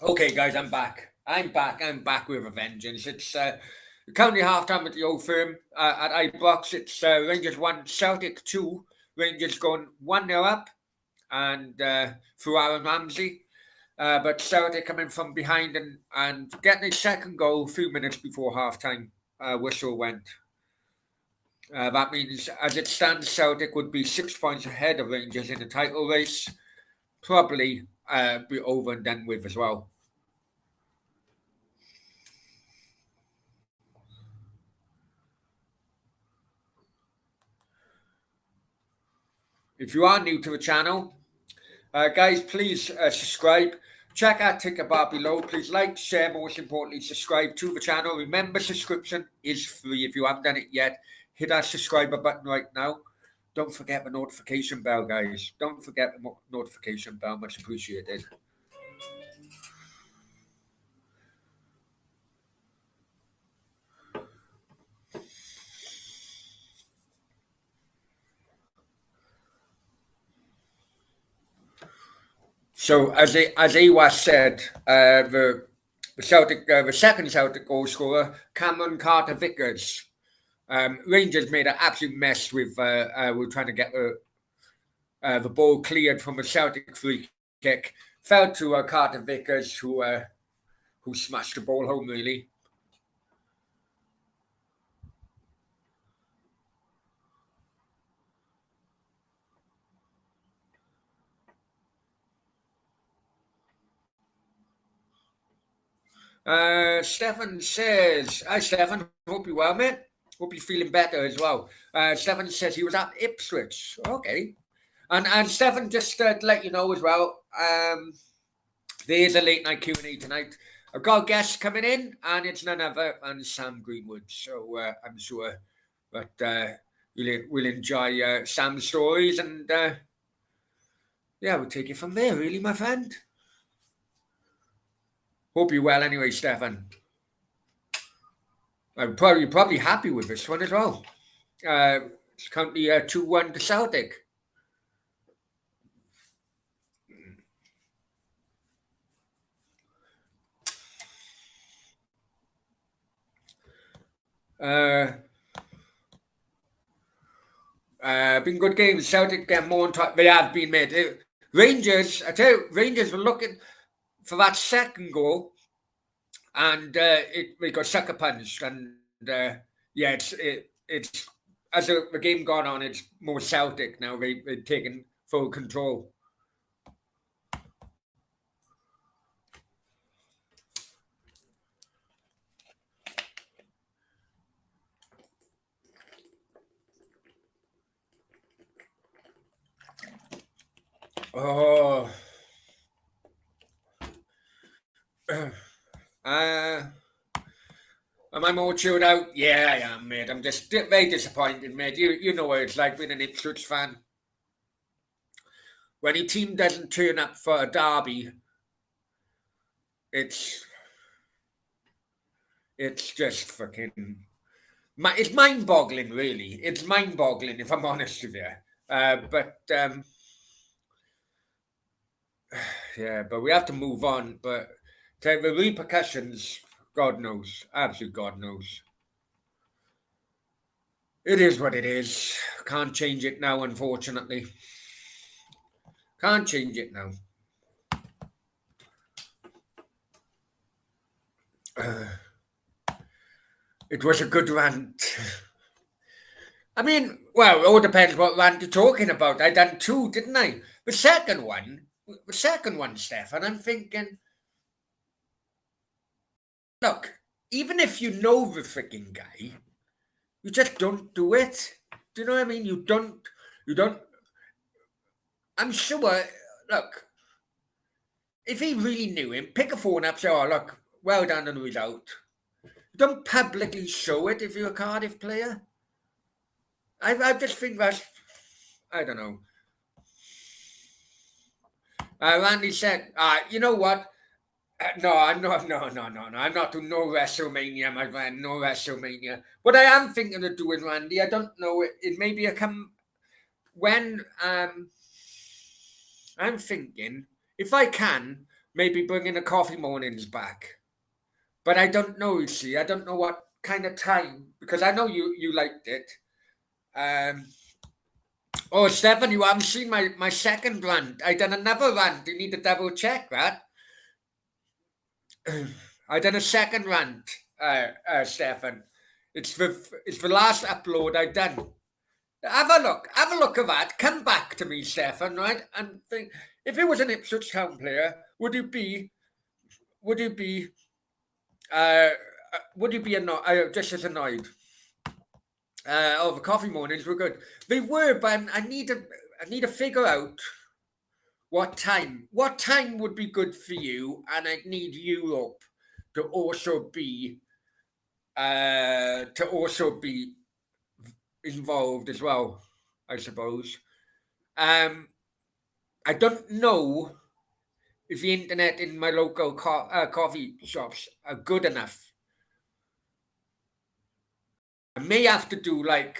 Okay, guys, I'm back. I'm back with a vengeance. It's currently halftime at the Old Firm at Ibrox. It's Rangers 1, Celtic 2. Rangers going 1-0 up and through Aaron Ramsey. But Celtic coming from behind and getting a second goal a few minutes before halftime. Whistle went. That means, as it stands, Celtic would be 6 points ahead of Rangers in the title race. Probably be over and done with as well. If you are new to the channel, guys, please subscribe. Check our ticker bar below. Please like, share, most importantly, subscribe to the channel. Remember, subscription is free. If you haven't done it yet, hit that subscriber button right now. Don't forget the notification bell, guys. Don't forget the notification bell. Much appreciated. So, as Awas said, the Celtic, the second Celtic goal scorer, Cameron Carter-Vickers. Rangers made an absolute mess with trying to get the ball cleared from a Celtic free kick. Fell to Carter-Vickers, who smashed the ball home, really. Stefan says, "Hi, Stefan. Hope you're well, mate. Hope you're feeling better as well." Stefan says he was at Ipswich. Okay. And Stefan, just to let you know as well, there's a late night Q&A tonight. I've got a guest coming in, and it's none other than Sam Greenwood. So I'm sure that we'll enjoy Sam's stories, and yeah, we'll take it from there, really, my friend. Hope you're well anyway, Stefan. I'm probably happy with this one as well. It's currently 2-1 to Celtic. Been good games. Celtic get more on top. They have been made. Rangers, I tell you, Rangers were looking for that second goal, and they got sucker punched. And yeah, it's as the game gone on, it's more Celtic now. They've taken full control. Oh. Am I more chilled out? Yeah, I am, mate. I'm just very disappointed, mate. You know what it's like being an Ipswich fan. When your team doesn't turn up for a derby, it's just fucking. It's mind-boggling, really. It's mind-boggling, if I'm honest with you. But yeah, but we have to move on. But the repercussions, God knows, absolute God knows. It is what it is. Can't change it now, unfortunately. Can't change it now. It was a good rant. I mean, well, it all depends what rant you're talking about. I done two, didn't I? The second one, Stefan, I'm thinking, look, even if you know the freaking guy, you just don't do it. Do you know what I mean? You don't, I'm sure, look, if he really knew him, pick a phone up, say, oh, look, well done on the result. Don't publicly show it if you're a Cardiff player. I just think that's, I don't know. Randy said, you know what? No, I'm not. No. I'm not doing no WrestleMania, my friend. No WrestleMania. What I am thinking of doing, Randy, I don't know. It maybe I come when I'm thinking if I can maybe bringing the coffee mornings back, but I don't know. You see, I don't know what kind of time because I know you liked it. Um. Oh, Stefan, you haven't seen my second rant. I done another rant. You need to double check that. I done a second rant, Stefan. It's the last upload I've done. Have a look. Have a look at that. Come back to me, Stefan. Right, and think if it was an Ipswich Town player, would you be? Would you be? Uh, would you be just as annoyed? Oh, the coffee mornings were good. They were, but I need to figure out what time. What time would be good for you, and I'd need Europe to also be involved as well, I suppose. I don't know if the internet in my local coffee shops are good enough. I may have to do like,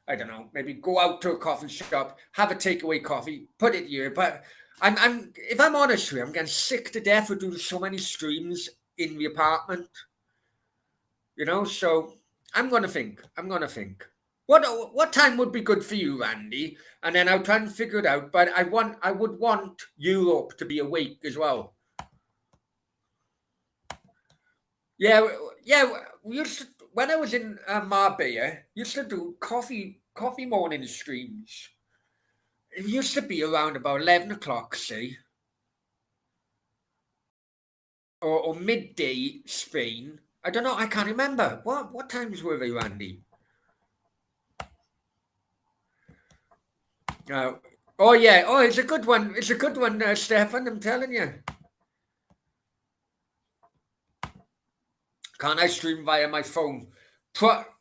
I don't know, maybe go out to a coffee shop, have a takeaway coffee, put it here. But if I'm honest with you, I'm getting sick to death of doing so many streams in the apartment. So I'm gonna think. What time would be good for you, Randy? And then I'll try and figure it out. But I would want Europe to be awake as well. Yeah, yeah. We used to, when I was in Marbella, used to do coffee morning streams. It used to be around about 11 o'clock. See, or midday Spain. I don't know. I can't remember. What times were they, Randy? Uh, oh yeah. Oh, it's a good one. It's a good one, Stefan. I'm telling you. Can't I stream via my phone?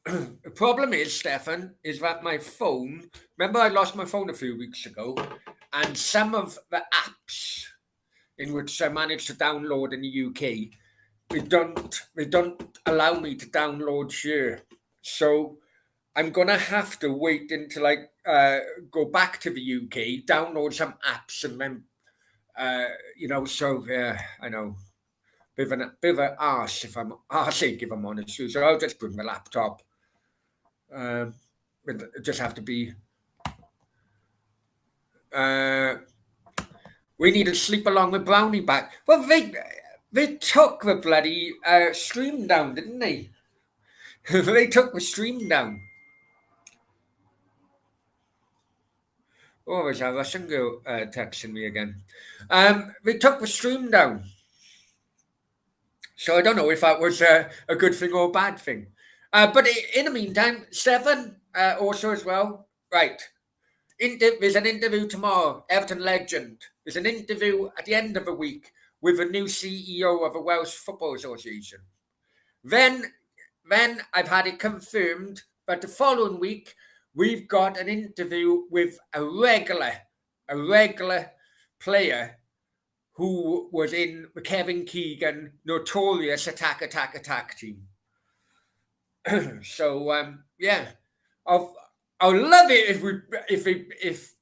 The problem is, Stefan, is that my phone. Remember, I lost my phone a few weeks ago, and some of the apps in which I managed to download in the UK, they don't allow me to download here. So I'm gonna have to wait until I go back to the UK, download some apps, and then So I know. Bit of an arse if I'm arsey if I'm honest with you. So I'll just bring the laptop. Um, it just have to be. Uh, we need to sleep along with Brownie back. Well, they took the bloody stream down, didn't they? They took the stream down. Oh, there's a Russian girl texting me again. They took the stream down. So I don't know if that was a good thing or a bad thing. But in the meantime, Stefan, also as well, right. There's an interview tomorrow, Everton legend. There's an interview at the end of the week with a new CEO of the Welsh Football Association. Then I've had it confirmed that the following week we've got an interview with a regular player who was in the Kevin Keegan notorious attack team. So yeah, I'll love it if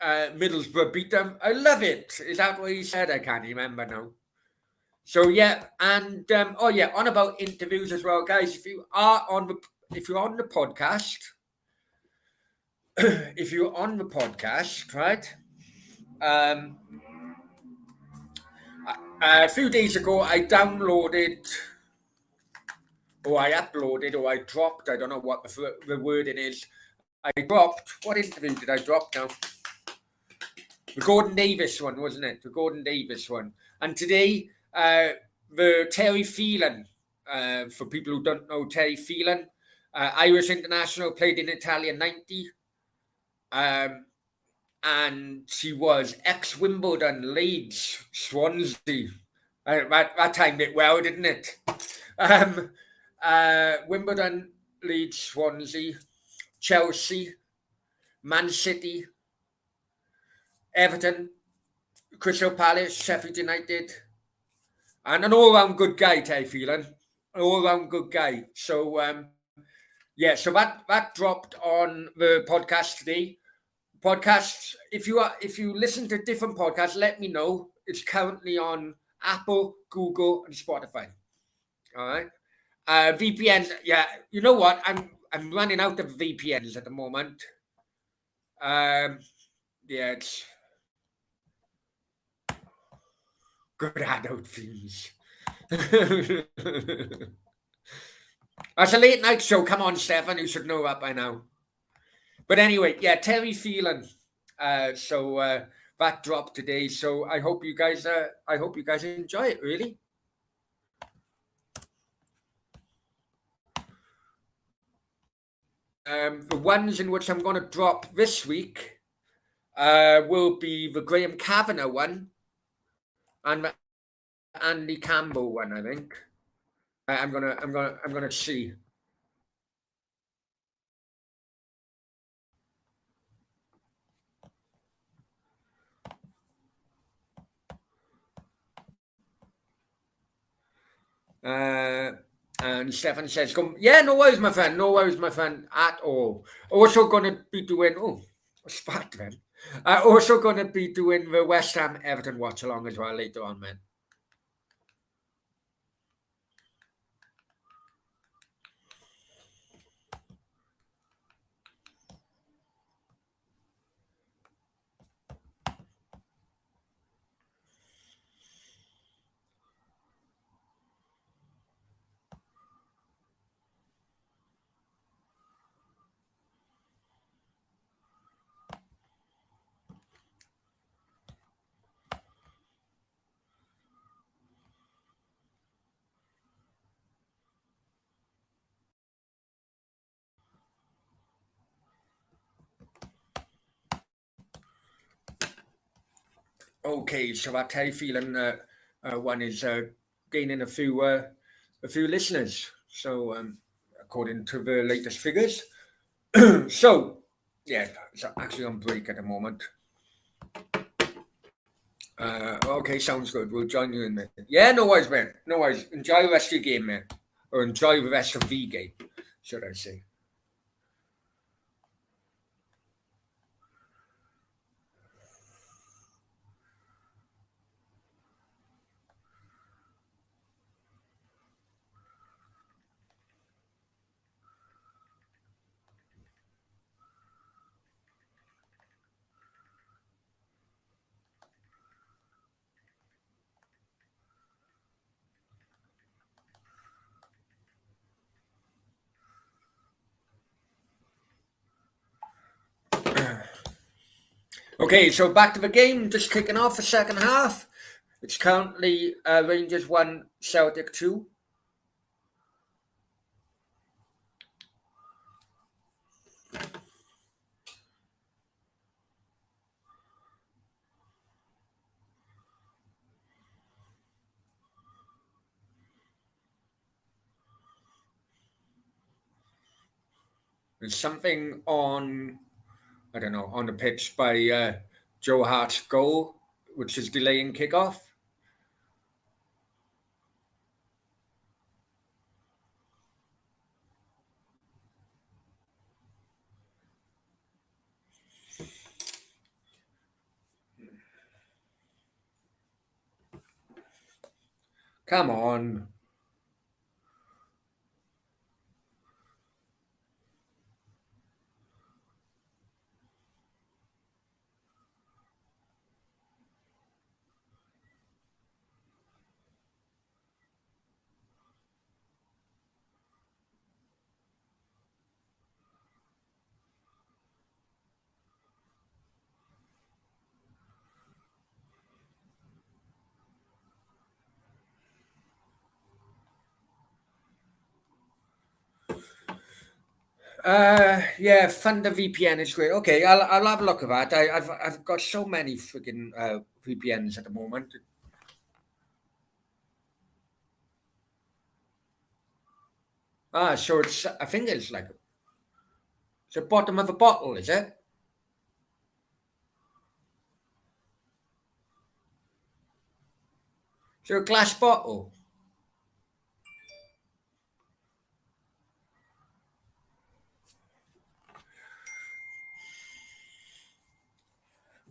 Middlesbrough beat them. I love it. Is that what he said? I can't remember now. So yeah, and oh yeah, on about interviews as well, guys. If you're on the podcast, if you're on the podcast, right? A few days ago, I downloaded, or I uploaded, or I dropped. I don't know what the wording is. I dropped. What interview did I drop now? The Gordon Davis one, wasn't it? The Gordon Davis one. And today, the Terry Phelan. For people who don't know Terry Phelan, Irish international, played in Italian 90. And she was ex-Wimbledon, Leeds, Swansea. That timed it well, didn't it? Wimbledon, Leeds, Swansea, Chelsea, Man City, Everton, Crystal Palace, Sheffield United, and an all-round good guy, Terry Phelan. An all-round good guy. So yeah, so that dropped on the podcast today. Podcasts, if you listen to different podcasts, let me know. It's currently on Apple, Google, and Spotify. All right. VPNs, yeah. You know what? I'm running out of VPNs at the moment. Yeah, it's good adult themes. That's a late night show. Come on, Stefan. You should know that by now. But anyway, yeah, Terry Phelan. So that dropped today. So I hope you guys enjoy it. Really. The ones in which I'm going to drop this week will be the Graham Kavanagh one and the Andy Campbell one. I think I'm gonna see. And Stefan says, yeah, no worries, my friend. No worries, my friend, at all. Also going to be doing, spat then. Also going to be doing the West Ham Everton watch along as well later on, man. Okay, so I tell you, feeling one is gaining a few listeners. So according to the latest figures, so yeah, it's actually on break at the moment. Okay, sounds good. We'll join you in a minute. Yeah, no worries, man. No worries. Enjoy the rest of your game, man, or enjoy the rest of the game, should I say? Okay, so back to the game. Just kicking off the second half. It's currently Rangers 1, Celtic 2. There's something on, I don't know, on the pitch by Joe Hart's goal, which is delaying kickoff. Come on. Yeah, Thunder VPN is great. Okay, I'll have a look at that. I've got so many freaking VPNs at the moment. So it's, I think it's like the bottom of a bottle, is it? So a glass bottle.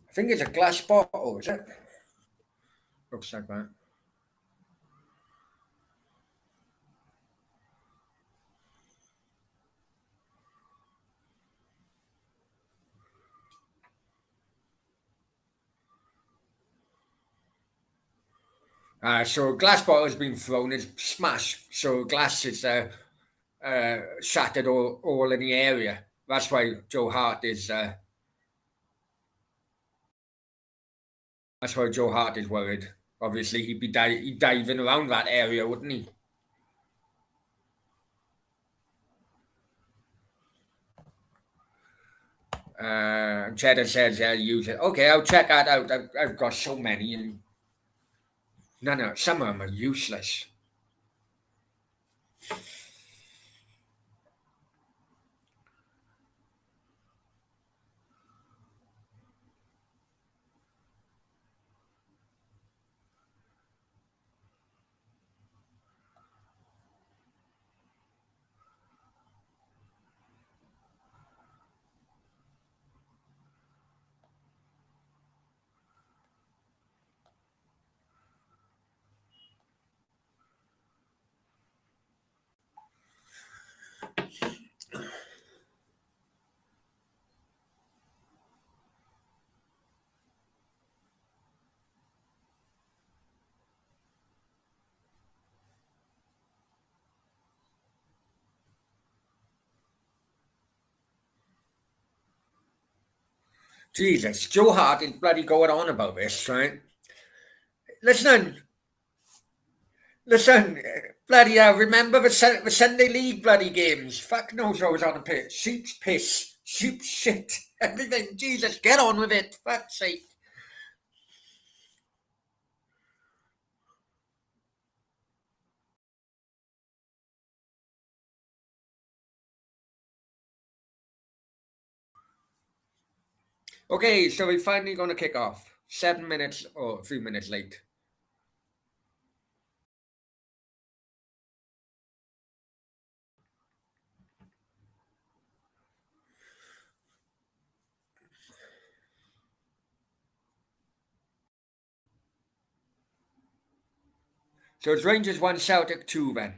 I think it's a glass bottle, is it? Looks like that. So a glass bottle has been thrown, it's smashed. So glass is shattered all in the area. That's why Joe Hart is. That's why Joe Hart is worried. Obviously, he'd diving around that area, wouldn't he? Cheddar says, "Yeah, use it." Okay, I'll check that out. I've got so many, and no, some of them are useless. Jesus, Joe Hart is bloody going on about this, right? Listen, listen, bloody hell, remember the Sunday League bloody games? Fuck knows I was on the pitch. Sheep's piss, sheep's shit, everything. Jesus, get on with it, fuck's sake. Okay, so we're finally going to kick off. 7 minutes or a few minutes late. So it's Rangers 1, Celtic 2 then.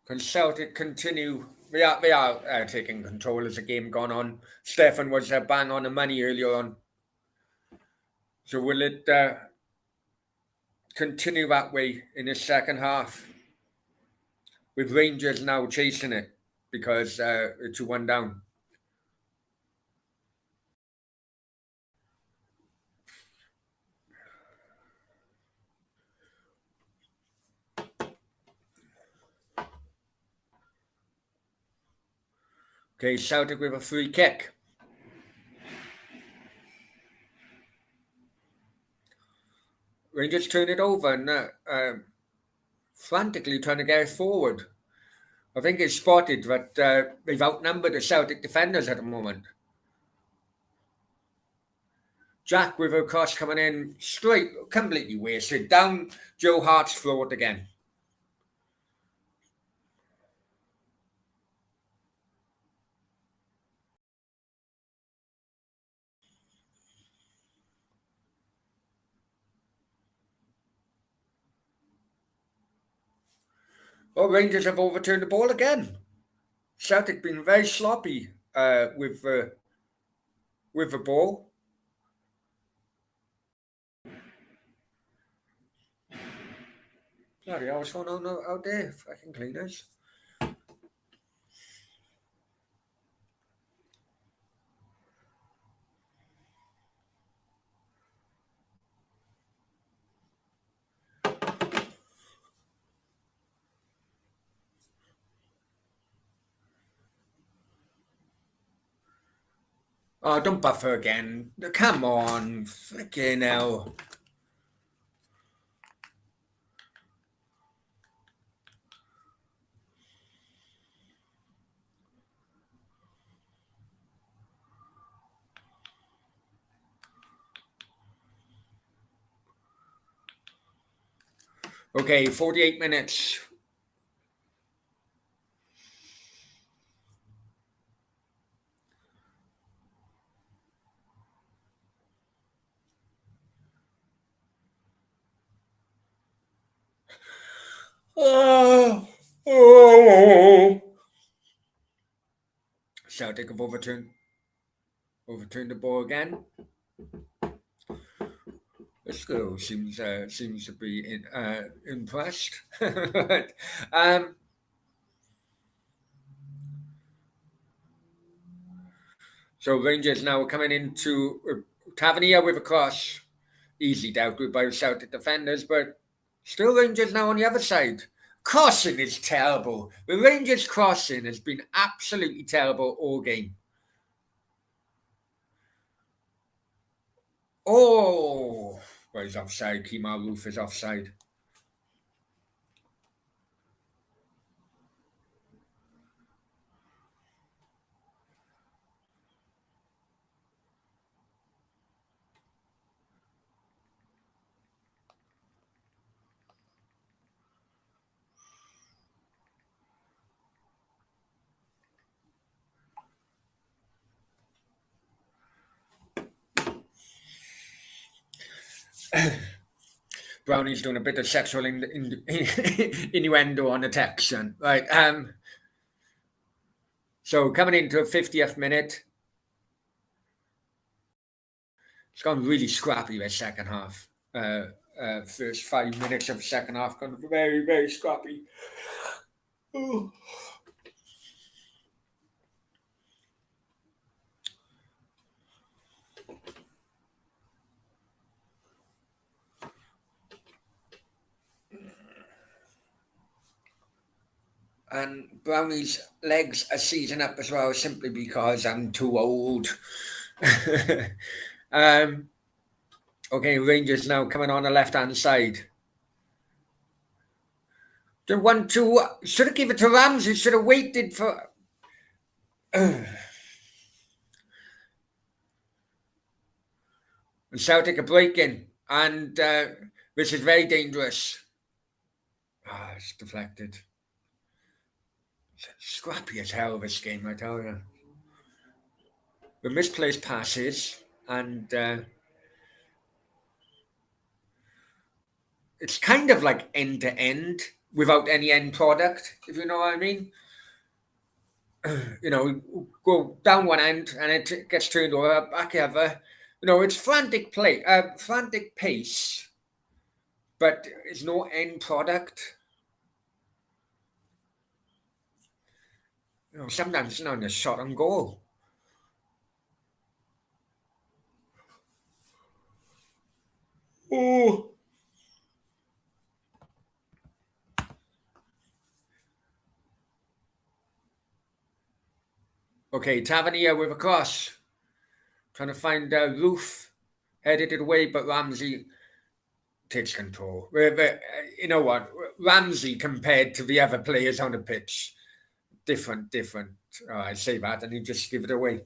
Can Celtic continue? They are taking control as the game gone on. Stefan was bang on the money earlier on. So will it continue that way in the second half? With Rangers now chasing it because it's 2-1 down. Okay, Celtic with a free kick. Rangers turn it over and frantically trying to get it forward. I think it's spotted that they've outnumbered the Celtic defenders at the moment. Jack with a cross coming in straight, completely wasted. Down Joe Hart's throat again. Oh, Rangers have overturned the ball again. Celtic been very sloppy with the ball. Bloody hell, what's going on out there? Fucking cleaners. Oh, don't buffer again. Come on. Freaking hell. Okay, 48 minutes. Oh. Celtic have overturned the ball again. This girl seems to be impressed. um, so Rangers now coming into Tavernier with a cross, easily dealt with by the Celtic defenders, but still Rangers now on the other side. Crossing is terrible. The Rangers crossing has been absolutely terrible all game. Oh, well, he's offside. Kemal Roof is offside. Brownie's doing a bit of sexual innuendo on the text, right? So coming into a 50th minute, it's gone really scrappy the second half. First 5 minutes of the second half gone very, very scrappy. Oh. And Brownie's legs are seizing up as well, simply because I'm too old. um, Okay, Rangers now coming on the left-hand side. The 1-2 should have given it to Ramsey. Should have waited for. Celtic are breaking, and this is very dangerous. Ah, it's deflected. Scrappy as hell this game, I tell you. The misplaced passes, and it's kind of like end to end without any end product, if you know what I mean. Go down one end and it gets turned over, back ever. It's frantic play, frantic pace, but it's no end product. Sometimes it's not a shot on goal. Oh. Okay, Tavernier with a cross. Trying to find Roof. Headed it away, but Ramsey takes control. You know what? Ramsey compared to the other players on the pitch, different. Oh, I say that and he just give it away.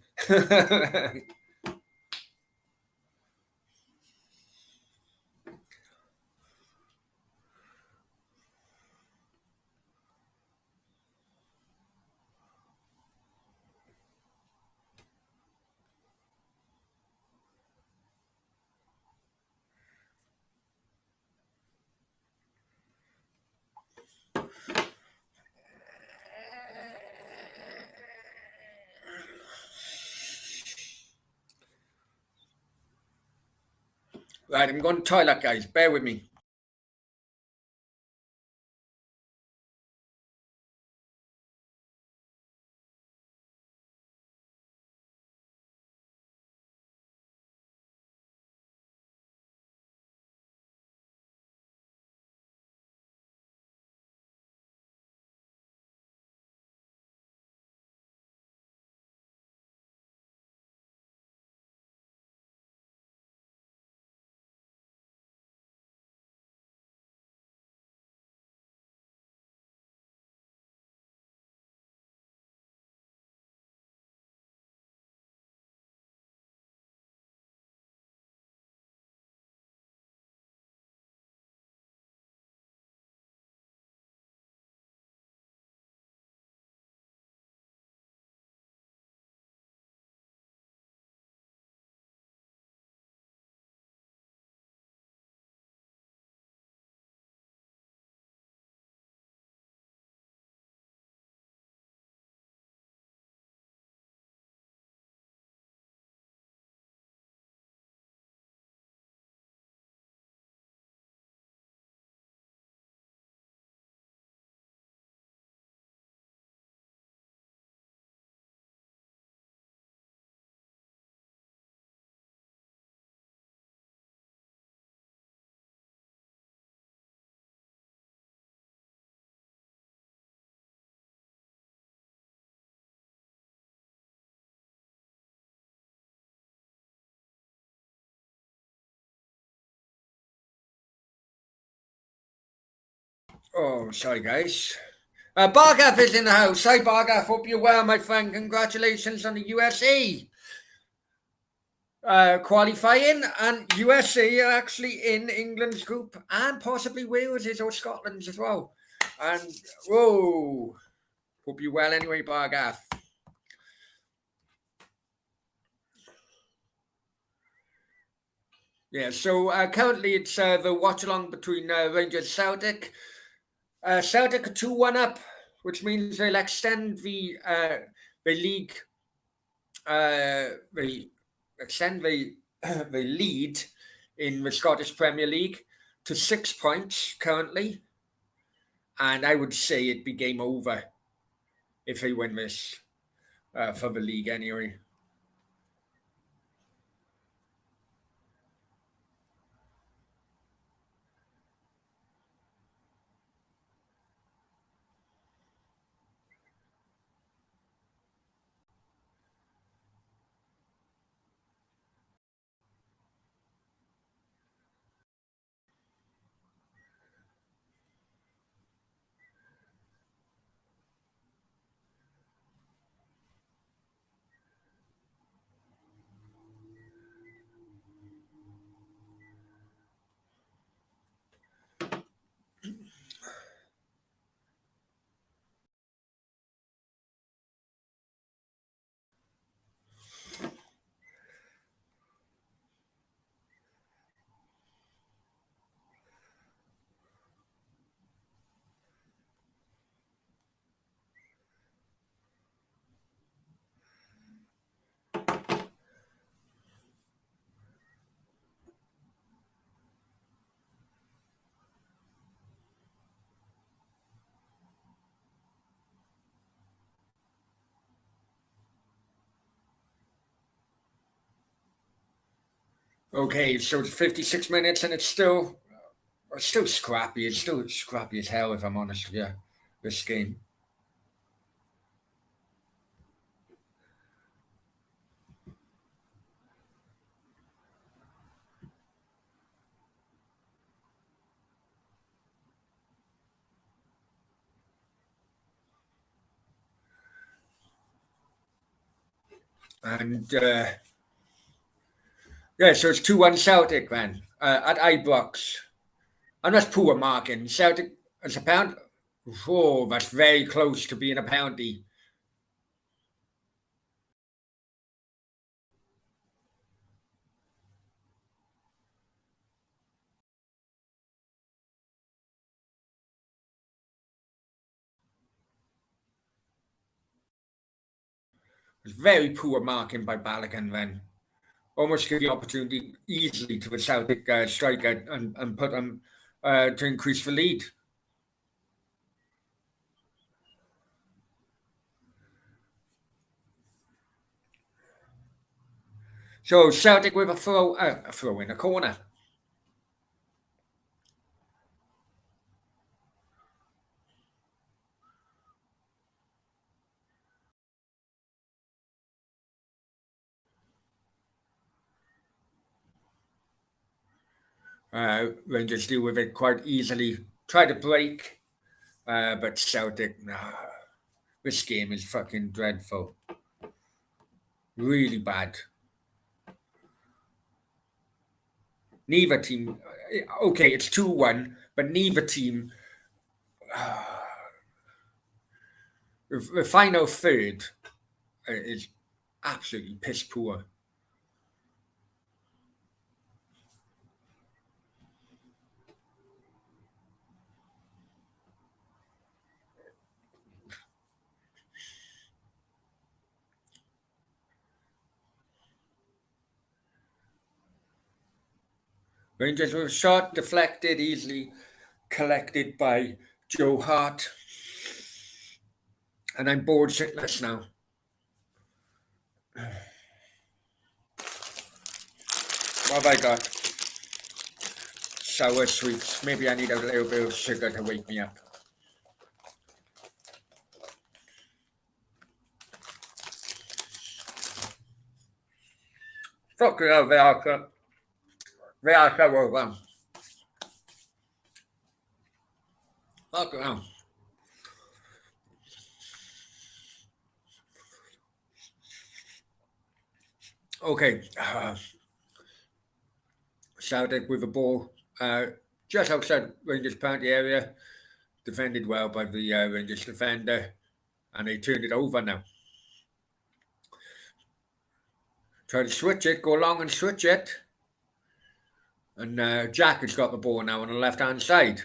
Right, I'm going to toilet, guys. Bear with me. Oh, sorry, guys. Bargaff is in the house. Hi, Bargaff. Hope you're well, my friend. Congratulations on the USA qualifying. And USA are actually in England's group and possibly Wales' or Scotland's as well. And, whoa. Hope you're well anyway, Bargaff. Yeah, so currently it's the watch along between Rangers Celtic. Celtic are 2-1 up, which means they'll extend the league, they extend the lead in the Scottish Premier League to 6 points currently. And I would say it'd be game over if they win this for the league anyway. Okay, so it's 56 minutes and it's still scrappy. It's still scrappy as hell, if I'm honest with you, this game. And yeah, so it's 2-1 Celtic, man, at Ibrox. And that's poor marking. Celtic as a pound. Oh, that's very close to being a penalty. It's very poor marking by Balogun then. Almost give the opportunity easily to the Celtic striker and put them to increase the lead. So Celtic with a throw in a corner. Rangers deal with it quite easily. Try to break, but Celtic, nah. This game is fucking dreadful. Really bad. Neither team. Okay, it's 2-1, but neither team. The final third is absolutely piss poor. Rangers were shot, deflected, easily collected by Joe Hart. And I'm bored shitless now. What have I got? Sour sweets. Maybe I need a little bit of sugar to wake me up. Fucking hell, they are well done. Fucking hell. Okay. Celtic with the ball just outside Rangers penalty area. Defended well by the Rangers defender. And they turned it over now. Try to switch it, go long and switch it. And Jack has got the ball now on the left hand side.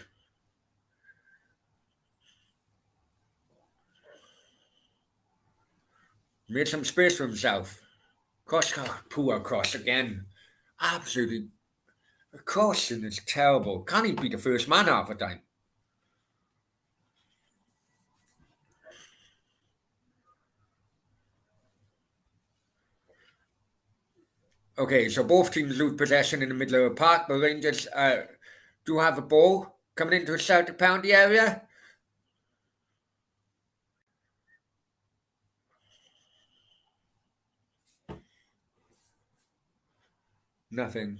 Made some space for himself. Poor cross again. Absolutely. The crossing is terrible. Can't even be the first man half the time. Okay, so both teams lose possession in the middle of the park. The Rangers do have a ball coming into the Celtic penalty area. Nothing.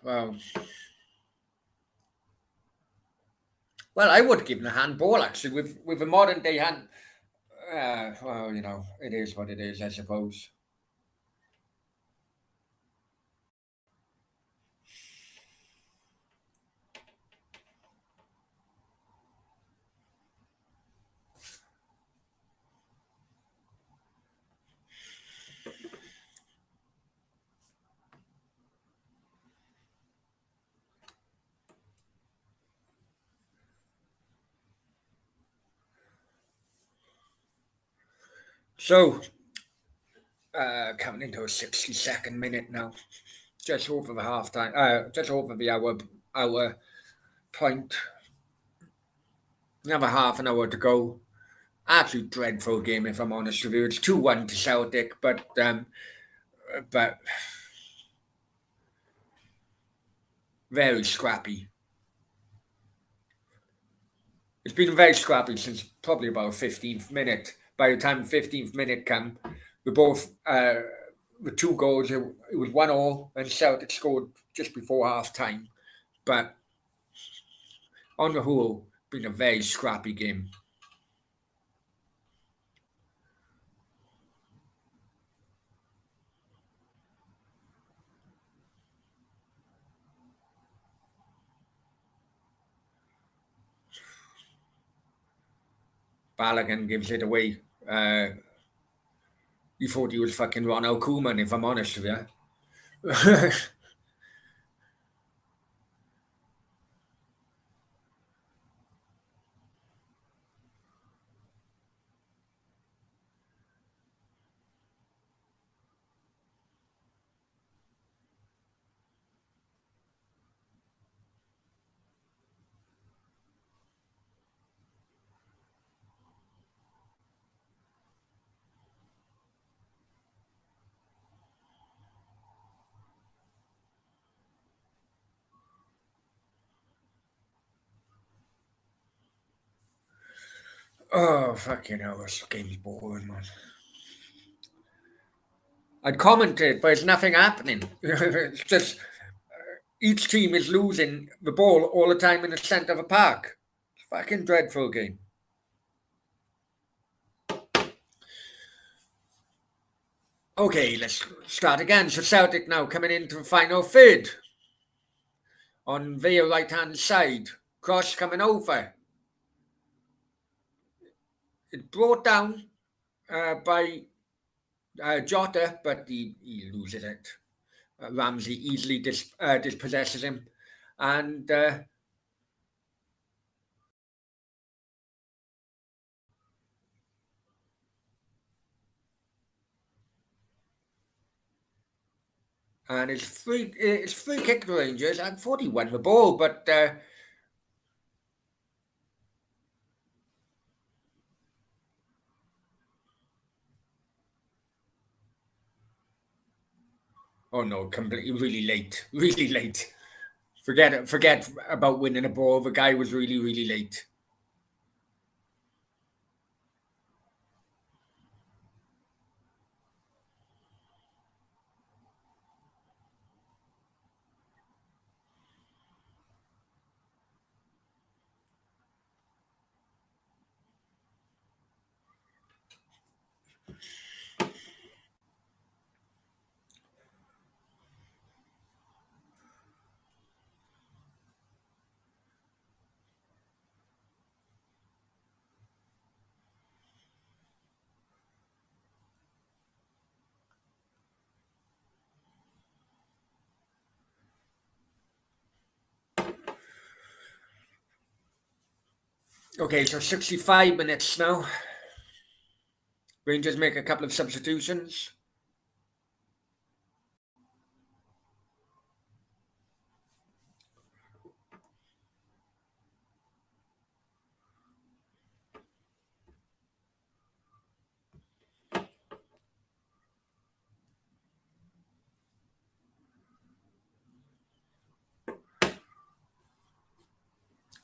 well, well, I would give him a handball actually with a modern day hand. Well, it is what it is, I suppose. So, coming into a 62nd minute now, just over the half time, just over the hour point. Another half an hour to go. Absolute dreadful game, if I'm honest with you. It's 2-1 to Celtic, but very scrappy. It's been very scrappy since probably about 15th minute. By the time 15th minute came, we both with 2 goals. It was 1-1, and Celtic scored just before half time. But on the whole, been a very scrappy game. Balogun gives it away. He thought he was fucking Ronald Koeman, if I'm honest with you. Oh, fucking hell, this game's boring, man. I'd commented, but it's nothing happening. It's just each team is losing the ball all the time in the centre of the park. It's a fucking dreadful game. Okay, let's start again. So Celtic now coming into the final third. On their right-hand side. Cross coming over. It's brought down by Jota, but he loses it. Ramsey easily dispossesses him. And it's free kick to Rangers. I thought he won the ball, but oh no, completely really late. Forget about winning a ball. The guy was really late. Okay, so 65 minutes now. Rangers make a couple of substitutions.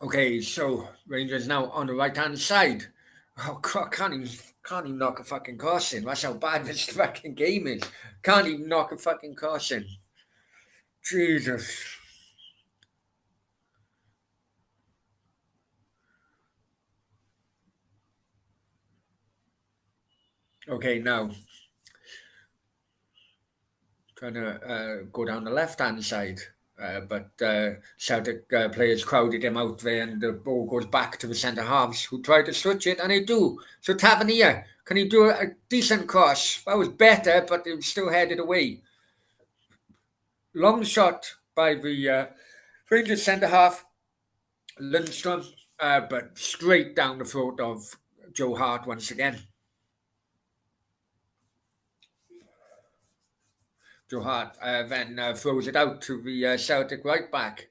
Okay, so Rangers now on the right-hand side. Oh, God, can't even knock a fucking cross in. That's how bad this fucking game is. Can't even knock a fucking cross in. Jesus. Okay, now trying to go down the left-hand side. But Celtic players crowded him out there, and the ball goes back to the centre halves, who try to switch it, and they do. So Tavernier, can he do a decent cross? That was better, but it was still headed away. Long shot by the Rangers centre half, Lundstrom, but straight down the throat of Joe Hart once again. Joe Hart then throws it out to the Celtic right back.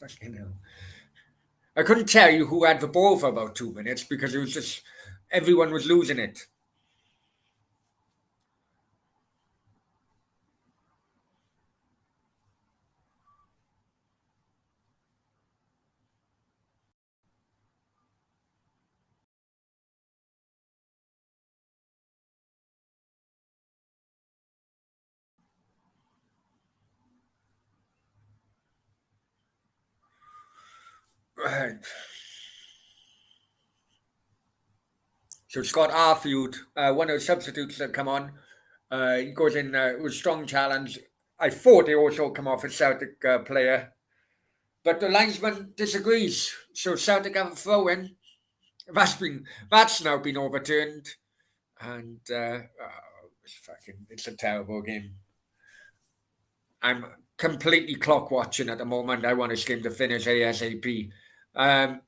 Fucking hell. I couldn't tell you who had the ball for about 2 minutes because it was just everyone was losing it. Right. So Scott Arfield, one of the substitutes that come on, he goes in with a strong challenge. I thought he also come off a Celtic player, but the linesman disagrees. So Celtic have a throw in. That's now been overturned, and it's a terrible game. I'm completely clock watching at the moment. I want this game to finish ASAP.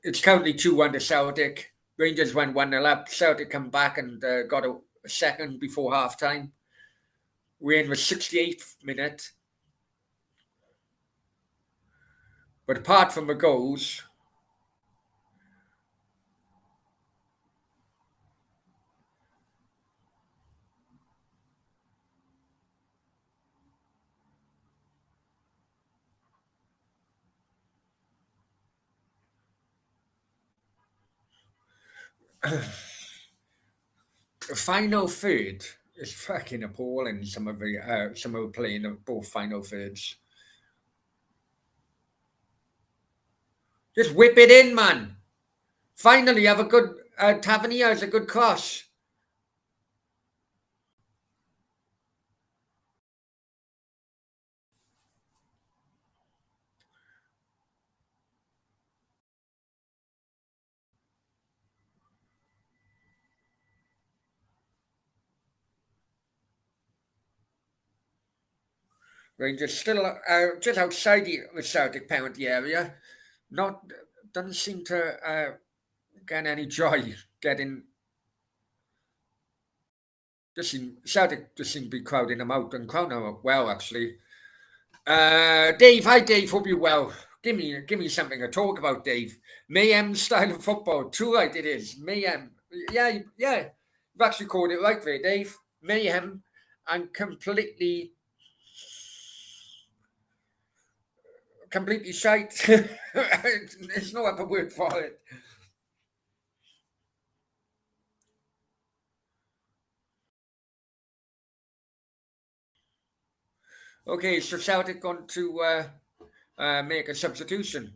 It's currently 2-1 to Celtic. Rangers went 1-0 up. Celtic come back and got a second before half time. We're in the 68th minute. But apart from the goals, the final third is fucking appalling. Some of the playing of both final thirds. Just whip it in, man. Finally, have a good Tavernier has a good cross. Rangers still just outside the Celtic penalty area. Not doesn't seem to get any joy getting. Celtic just seem to be crowding them out and crowding them out well, actually. Dave, hi Dave, hope you're well. Give me something to talk about, Dave. Mayhem style of football, too right it is. Mayhem, yeah. You've actually called it right there, Dave. Mayhem, and completely shite. There's no other word for it. Okay, so Celtic going to make a substitution.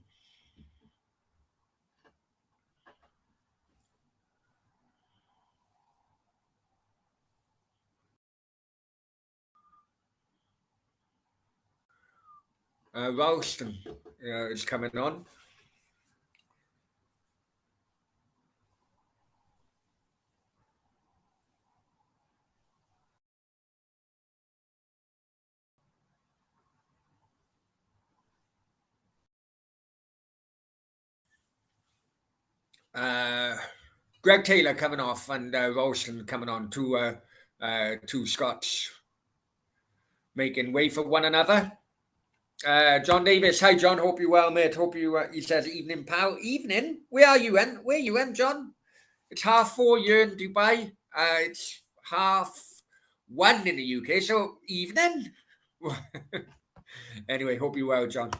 Ralston is coming on. Uh, Greg Taylor coming off and Ralston coming on. Two Scots making way for one another. John Davis, hi John, hope you're well, mate. Hope you. He says evening, pal. Evening. Where are you in? Where you in, John? It's 4:30 here in Dubai. It's 1:30 in the UK. So evening. Anyway, hope you're well, John.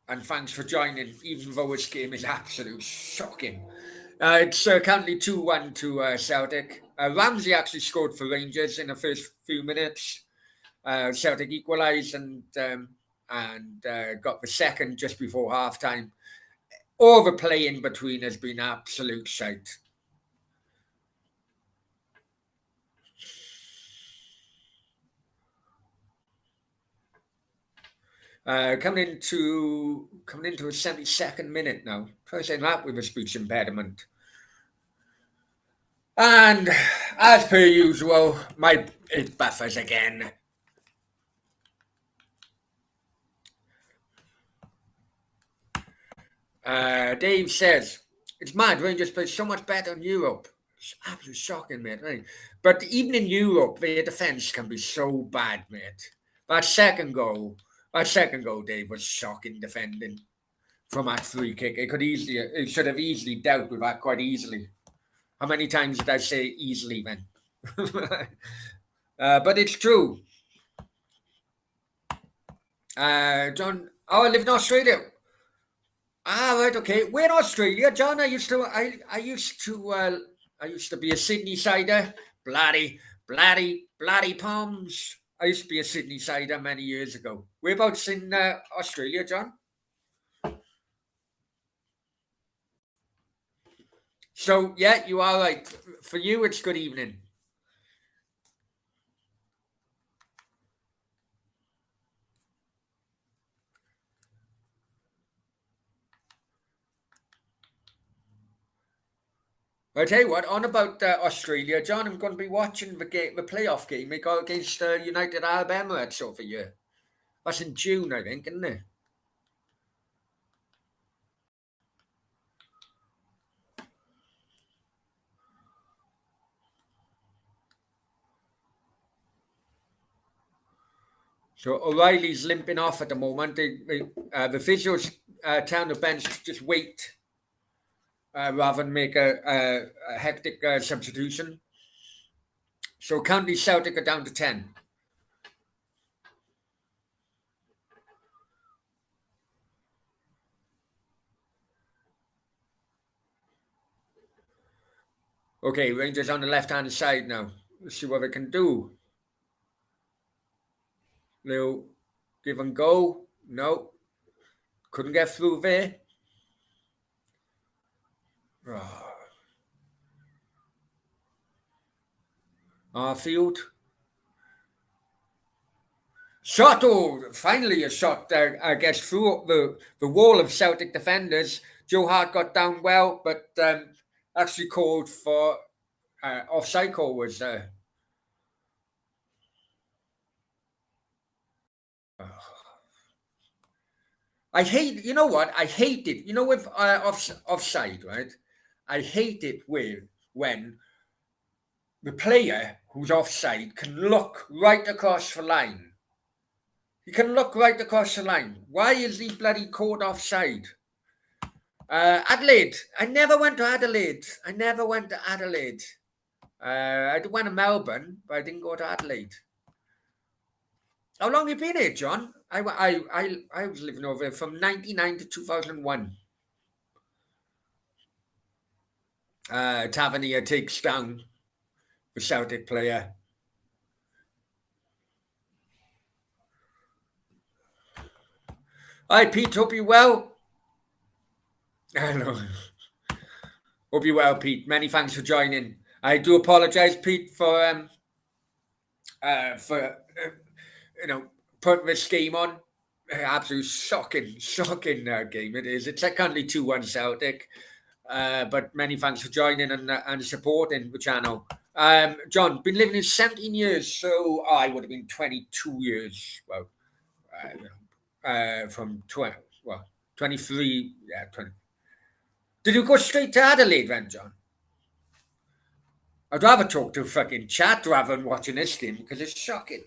And thanks for joining, even though this game is absolutely shocking. It's currently 2-1 to Celtic. Ramsey actually scored for Rangers in the first few minutes. Celtic equalised and got the second just before half time. All the play in between has been absolute shite. Coming into a 72nd minute now. Pressing that with a speech impediment. And as per usual, it buffers again. Dave says, it's mad, Rangers play so much better in Europe. It's absolutely shocking, mate. Right? But even in Europe, their defence can be so bad, mate. That second goal, Dave, was shocking defending from that free kick. It should have easily dealt with that quite easily. How many times did I say easily then? But it's true. John, I live in Australia. Right, okay. We're in Australia, John. I used to be a Sydney sider. Bloody Palms. I used to be a Sydney sider many years ago. Whereabouts in Australia, John? So yeah, you are right. For you, it's good evening. I tell you what, on about Australia, John, I'm going to be watching the playoff game. They go against United Arab Emirates over here. That's in June, I think, isn't it? So O'Reilly's limping off at the moment. The physios tell the bench to just wait rather than make a hectic substitution. So County Celtic are down to 10. Okay, Rangers on the left-hand side now. Let's see what they can do. They'll give and go. No. Couldn't get through there. Oh. Arfield. Shot, finally a shot there gets through the wall of Celtic defenders. Joe Hart got down well, but actually called for offside call was there. I hate, you know what? I hate it. You know, with offside, right? I hate it when the player who's offside can look right across the line. He can look right across the line. Why is he bloody caught offside? Adelaide. I never went to Adelaide. I went to Melbourne, but I didn't go to Adelaide. How long have you been here, John? I was living over here from 99 to 2001. Tavernier takes down the Celtic player. Hi, Pete. Hope you're well. Hello. Hope you're well, Pete. Many thanks for joining. I do apologise, Pete, for putting this game on. Absolute shocking game it is. It's currently 2-1 Celtic. But many thanks for joining and supporting the channel. John, been living in 17 years, so I would have been 22 years. Well, from 23. Yeah, 20. Did you go straight to Adelaide then, John? I'd rather talk to fucking chat rather than watching this game because it's shocking.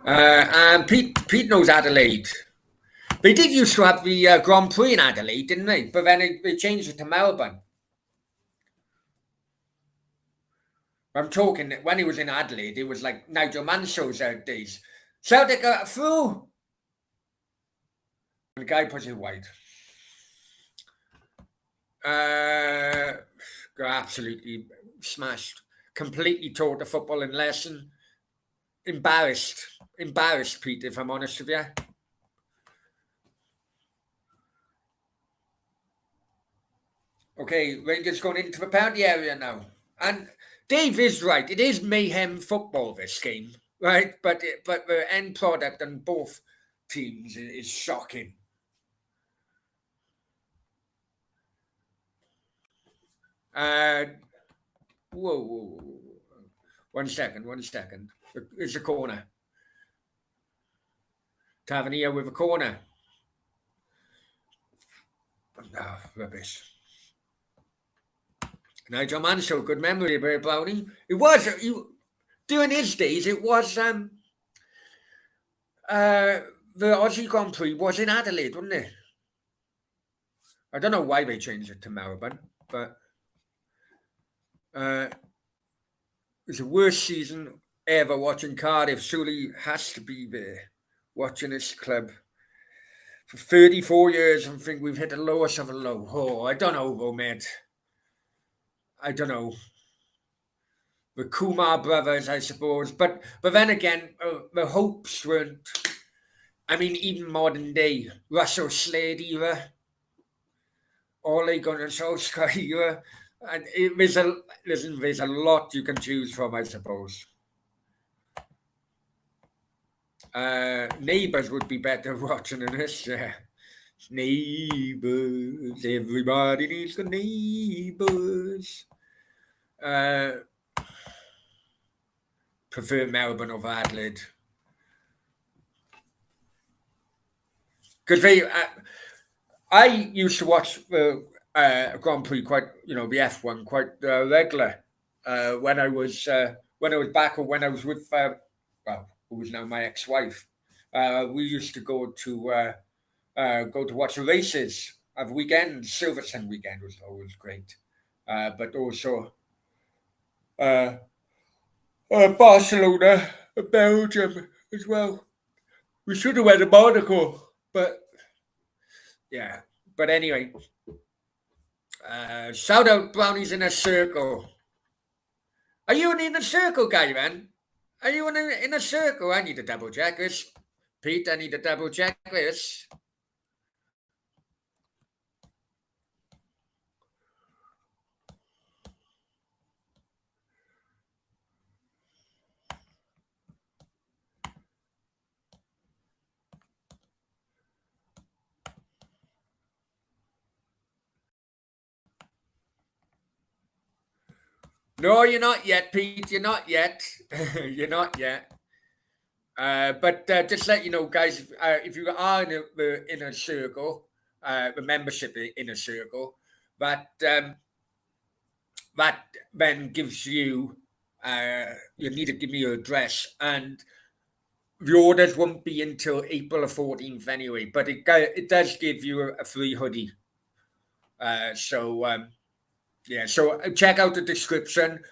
And Pete knows Adelaide. They did used to have the Grand Prix in Adelaide, didn't they? But then they changed it to Melbourne. I'm talking when he was in Adelaide, it was like Nigel Mansell's days. Celtic are through. The guy puts it wide. Got absolutely smashed. Completely taught the footballing lesson. Embarrassed, Pete, if I'm honest with you. Okay, Rangers going into the penalty area now. And Dave is right. It is mayhem football, this game, right? But the end product on both teams is shocking. Whoa. 1 second. It's a corner. Tavernier with a corner. Oh, rubbish. Nigel Mansell, good memory, Barry Brownie. It was during his days. It was the Aussie Grand Prix was in Adelaide, wasn't it? I don't know why they changed it to Melbourne, but it's the worst season ever watching Cardiff. Surely has to be there watching this club for 34 years. I think we've hit the lowest of a low. Oh, I don't know, though, mate. I don't know. The Kumar brothers, I suppose. But then again, the hopes weren't. I mean, even modern day, Russell Slade era, Ole Gunnar Solskjaer era. And there's a lot you can choose from, I suppose. Neighbours would be better watching than this. Neighbours, everybody needs the neighbours. Prefer Melbourne over Adelaide. Because I used to watch the Grand Prix quite, the F1 quite regular when I was back or when I was with, who is now my ex-wife. We used to go to watch the races of weekends. Silverstone weekend was always great, but also Barcelona, Belgium as well. We should have went to Monaco, but yeah. But anyway, shout out Brownies in a circle. Are you in a circle, guy, man? Are you in a circle? I need to double check this. Pete, I need to double check this. No, you're not yet, Pete. You're not yet. You're not yet. But just let you know, guys, if you are in the inner circle, the membership inner circle, that then gives you, you need to give me your address, and the orders won't be until April the 14th anyway, but it does give you a free hoodie. So check out the description.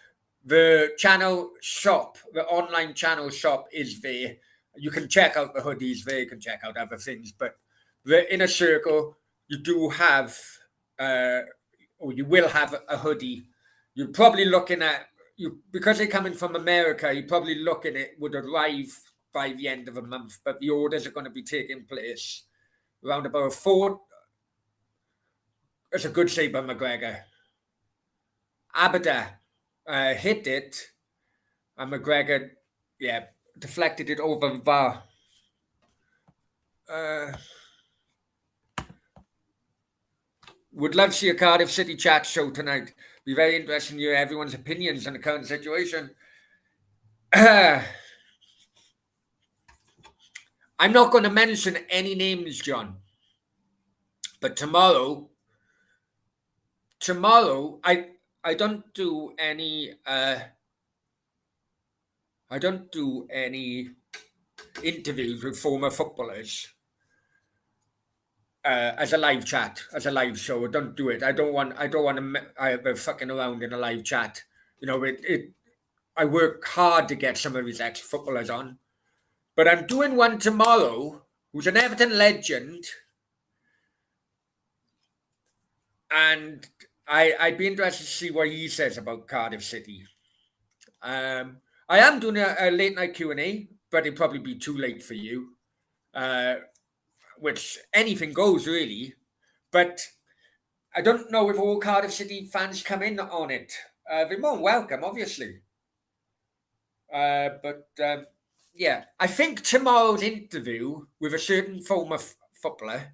The channel shop, the online channel shop is there. You can check out the hoodies there. You can check out other things. But the inner circle, you do have, or you will have a hoodie. You're probably looking at, because they're coming from America, you're probably looking at it would arrive by the end of the month. But the orders are going to be taking place around about It's a good save by McGregor. Abada hit it, and McGregor, deflected it over the bar. Would love to see a Cardiff City chat show tonight. Be very interesting to hear everyone's opinions on the current situation. I'm not going to mention any names, John. But tomorrow, I don't do any. I don't do any interviews with former footballers as a live chat, as a live show. I don't do it. I don't want to fucking around in a live chat. I work hard to get some of these ex-footballers on, but I'm doing one tomorrow who's an Everton legend, and I'd be interested to see what he says about Cardiff City. I am doing a late night Q&A, but it'd probably be too late for you, which anything goes really. But I don't know if all Cardiff City fans come in on it. They're more than welcome, obviously. But yeah, I think tomorrow's interview with a certain former footballer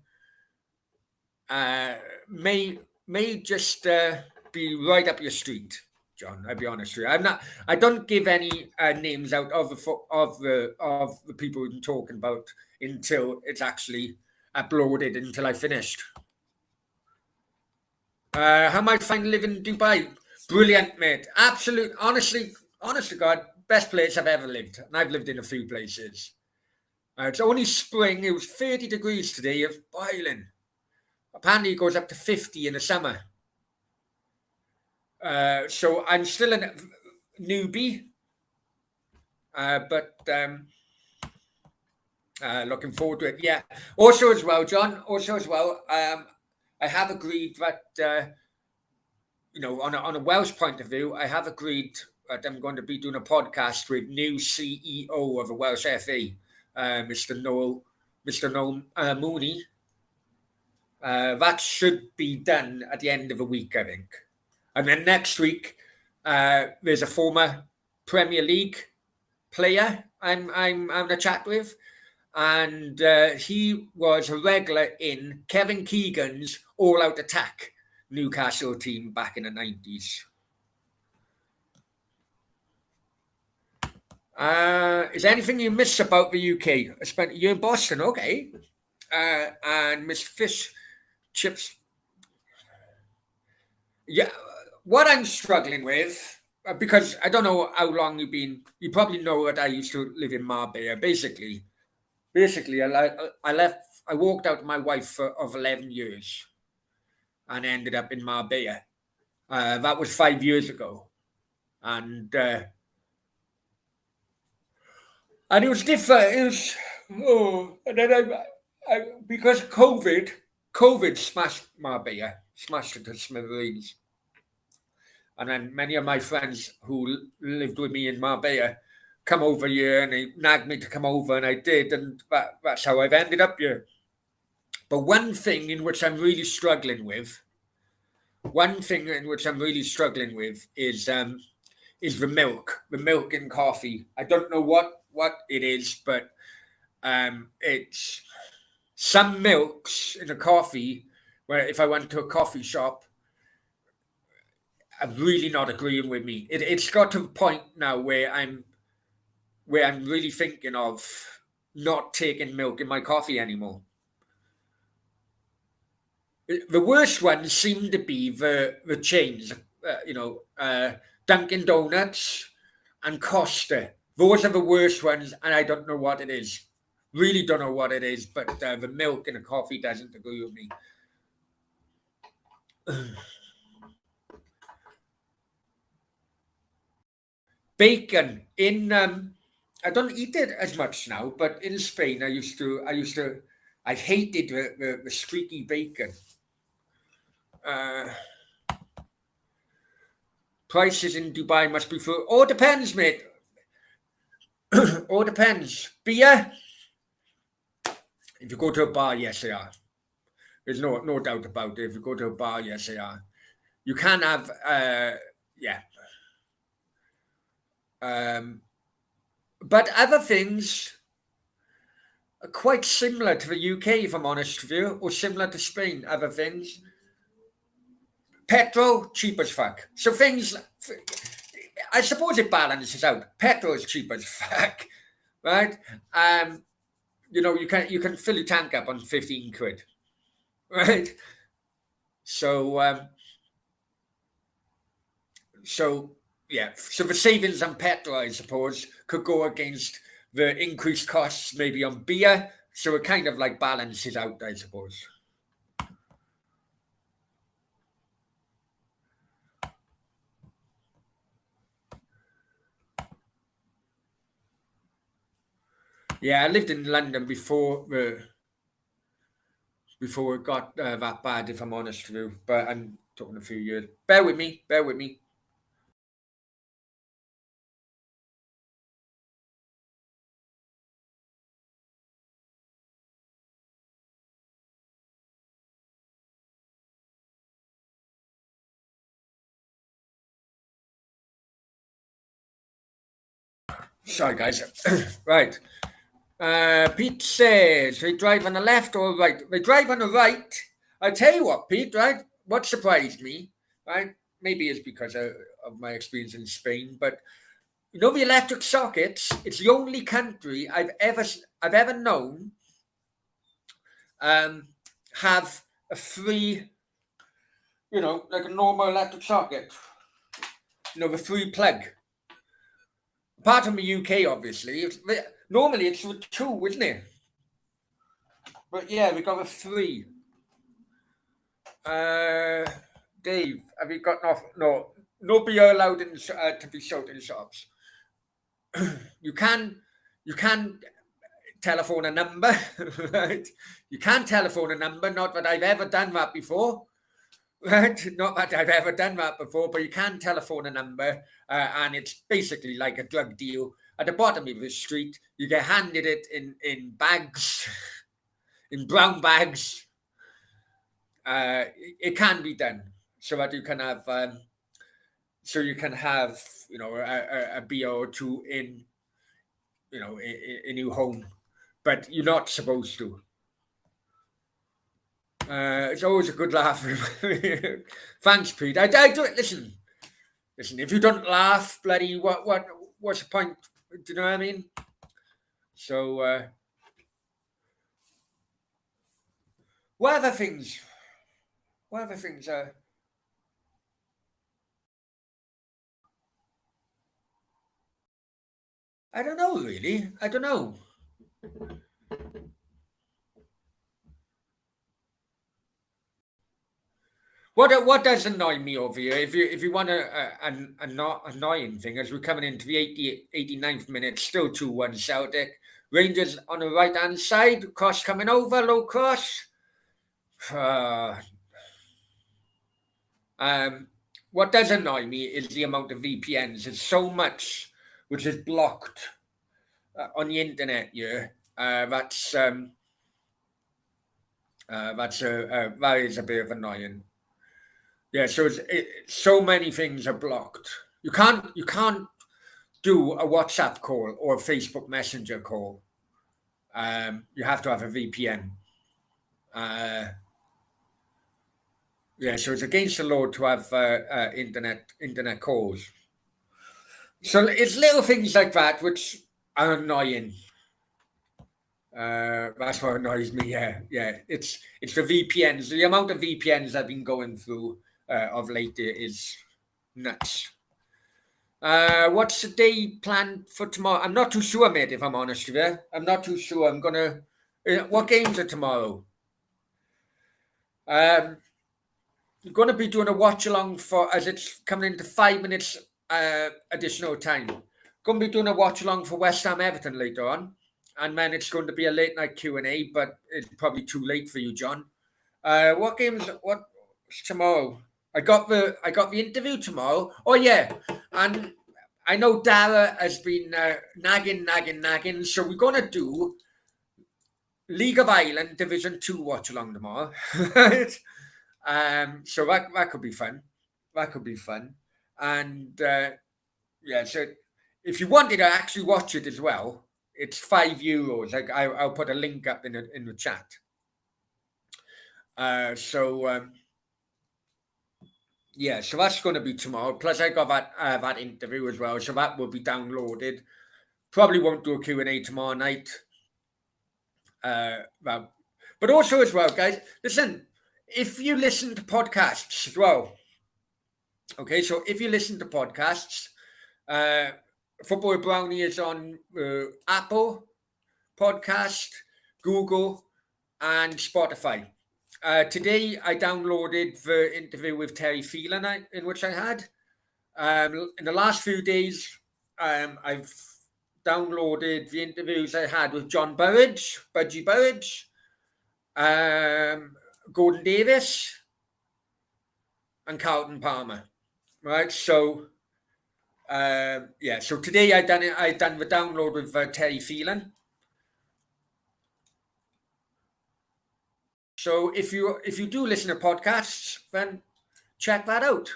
uh, may just be right up your street, John. I'll be honest with you. I'm not. I don't give any names out of the people I'm talking about until it's actually uploaded. Until I finished. How am I finding living in Dubai? Brilliant, mate. Absolute. Honest to God, best place I've ever lived, and I've lived in a few places. It's only spring. It was 30 degrees today. It's boiling. Apparently, it goes up to 50 in the summer. So I'm still a newbie, but looking forward to it. Yeah. Also, as well, John. Also, as well, I have agreed that on a Welsh point of view, I have agreed that I'm going to be doing a podcast with new CEO of the Welsh FA, Mr. Noel Mooney. That should be done at the end of the week, I think. And then next week, there's a former Premier League player I'm having a chat with, and he was a regular in Kevin Keegan's all-out attack Newcastle team back in the 90s. Is there anything you miss about the UK? I spent a year in Boston, okay. And Miss Fish Chips. Yeah, what I'm struggling with, because I don't know how long you've been, you probably know that I used to live in Marbella. Basically, I walked out with my wife of 11 years and ended up in Marbella. That was 5 years ago. And it was different. It was, and then because COVID smashed Marbella, smashed it to smithereens. And then many of my friends who lived with me in Marbella come over here and they nagged me to come over, and I did, and that's how I've ended up here. But one thing in which I'm really struggling with, is the milk in coffee. I don't know what it is, but it's some milks in a coffee where if I went to a coffee shop, I'm really not agreeing with me. It's got to a point now where I'm really thinking of not taking milk in my coffee anymore. The worst ones seem to be the chains, Dunkin' Donuts and Costa. Those are the worst ones, and I don't know what it is. Really don't know what it is, but the milk in a coffee doesn't agree with me. Bacon in I don't eat it as much now, but in Spain I hated the streaky bacon. Uh, Prices in Dubai must be for all depends, mate. All depends. Beer, if you go to a bar, yes they are. There's no doubt about it. If you go to a bar, yes they are. You can have yeah. But other things are quite similar to the UK, if I'm honest with you, or similar to Spain. Other things, petrol cheap as fuck. So things, I suppose it balances out. Petrol is cheap as fuck, right? You can fill your tank up on 15 quid, right? So yeah, so the savings on petrol, I suppose, could go against the increased costs maybe on beer. So it kind of like balances out, I suppose. Yeah, I lived in London before it got that bad, if I'm honest with you. But I'm talking a few years. Bear with me. Bear with me. Sorry, guys. Right. Pete says they drive on the left or right. They drive on the right. I tell you what, Pete. Right. What surprised me, right? Maybe it's because of my experience in Spain, but you know the electric sockets. It's the only country I've ever known um, have a free, like a normal electric socket. The free plug. Apart from the UK, obviously. Normally it's with two, isn't it? But yeah, we got a three. Uh, Dave, have you got no beer allowed to be sold in shops. You can telephone a number, right? You can telephone a number. Not that I've ever done that before, right? Not that I've ever done that before, but you can telephone a number, and it's basically like a drug deal. At the bottom of the street, you get handed it in bags, in brown bags. It can be done so that you can have a beer or two in your home, but you're not supposed to. It's always a good laugh. Thanks, Pete. I do it. Listen. If you don't laugh, bloody, what's the point? Do you know what I mean? So, what other things? What other things are? I don't know, really. I don't know. What does annoy me over here? If you want an annoying thing, as we're coming into the 89th minute, still 2-1 Celtic. Rangers on the right hand side, cross coming over, low cross. Uh, what does annoy me is the amount of VPNs. There's so much which is blocked on the internet here. That is a bit of annoying. Yeah, so so many things are blocked. You can't do a WhatsApp call or a Facebook Messenger call. You have to have a VPN. Yeah, so it's against the law to have internet calls. So it's little things like that which are annoying. That's what annoys me. Yeah. It's the VPNs. The amount of VPNs I've been going through of late is nuts. What's the day planned for tomorrow? I'm not too sure, mate. If I'm honest with you, I'm not too sure. I'm gonna. What games are tomorrow? You're going to be doing a watch along for as it's coming into 5 minutes additional time. Going to be doing a watch along for West Ham Everton later on, and then it's going to be a late night Q&A, but it's probably too late for you, John. What games? What's tomorrow? I got the interview tomorrow. Oh yeah, and I know Dara has been nagging. So we're going to do League of Ireland Division 2 watch along tomorrow. So that could be fun. That could be fun. And yeah, so if you wanted to actually watch it as well, it's €5. Like I'll put a link up in the chat. Yeah, so that's going to be tomorrow. Plus, I got that interview as well, so that will be downloaded. Probably won't do a Q&A tomorrow night. But also as well, guys, listen. If you listen to podcasts as well, okay, so if you listen to podcasts, Football Brownie is on Apple Podcast, Google, and Spotify. Today, I downloaded the interview with Terry Phelan, in which I had. In the last few days, I've downloaded the interviews I had with John Burridge, Budgie Burridge, Gordon Davis, and Carlton Palmer. Right, so yeah, so today I done the download with Terry Phelan. So if you do listen to podcasts, then check that out.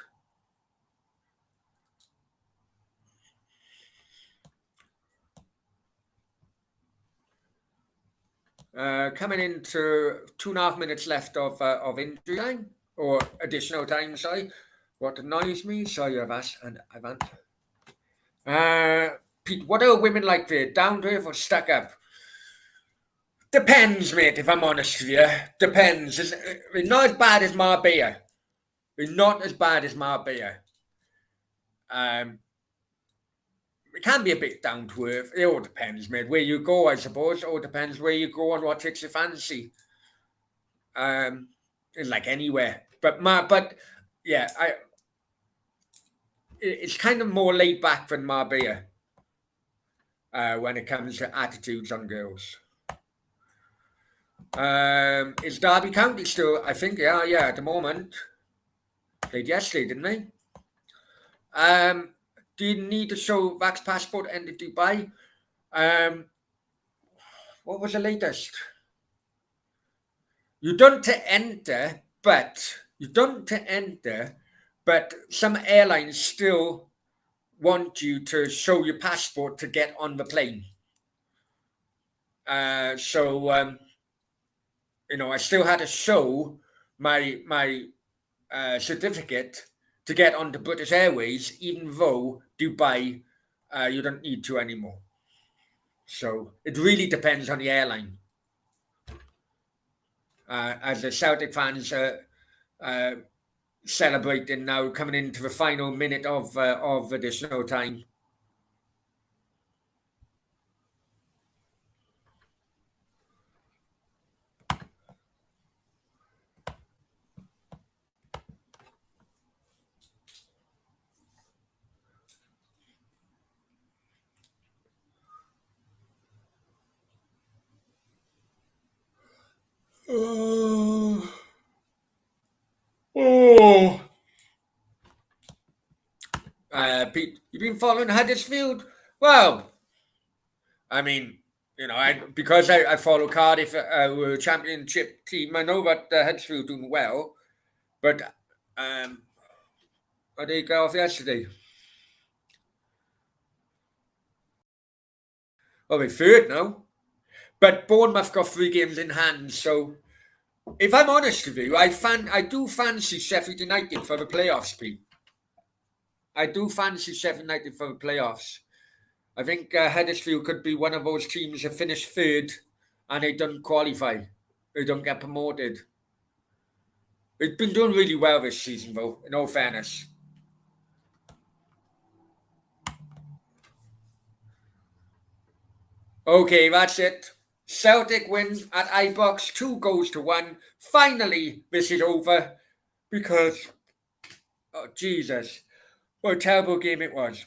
Coming into 2.5 minutes left of injury time, or additional time, sorry. What annoys me, sorry, Ivan. Pete, what are women like there? Down to earth or stuck up? Depends, mate, if I'm honest with you. Depends. It's not as bad as Marbella. It's not as bad as Marbella. It can be a bit down to earth. It all depends, mate. Where you go, I suppose. It all depends where you go and what takes your fancy. Like anywhere. But yeah, it's kind of more laid back than Marbella when it comes to attitudes on girls. Is Derby County still? I think yeah, at the moment. Played yesterday, didn't they? Do you need to show Vax passport and Dubai? What was the latest? You don't to enter, but some airlines still want you to show your passport to get on the plane. So I still had to show my certificate to get onto British Airways, even though Dubai, you don't need to anymore. So it really depends on the airline. As the Celtic fans celebrating now, coming into the final minute of additional time. Pete, you've been following Huddersfield? Well, I mean, because I follow Cardiff, we're a championship team. I know that Huddersfield doing well, but how did they go off yesterday? Oh, they're third now. But Bournemouth got 3 games in hand, so if I'm honest with you, I do fancy Sheffield United for the playoffs, Pete. I do fancy Sheffield United for the playoffs. I think Huddersfield could be one of those teams that finish third and they don't qualify. They don't get promoted. They've been doing really well this season, though, in all fairness. Okay, that's it. Celtic win at Ibrox, 2 goals to 1. Finally, this is over because, oh, Jesus, what a terrible game it was.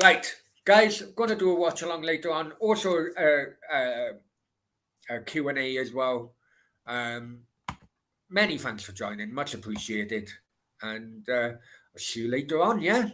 Right, guys, I'm going to do a watch along later on. Also, a Q&A as well. Many thanks for joining. Much appreciated. And I'll see you later on, yeah?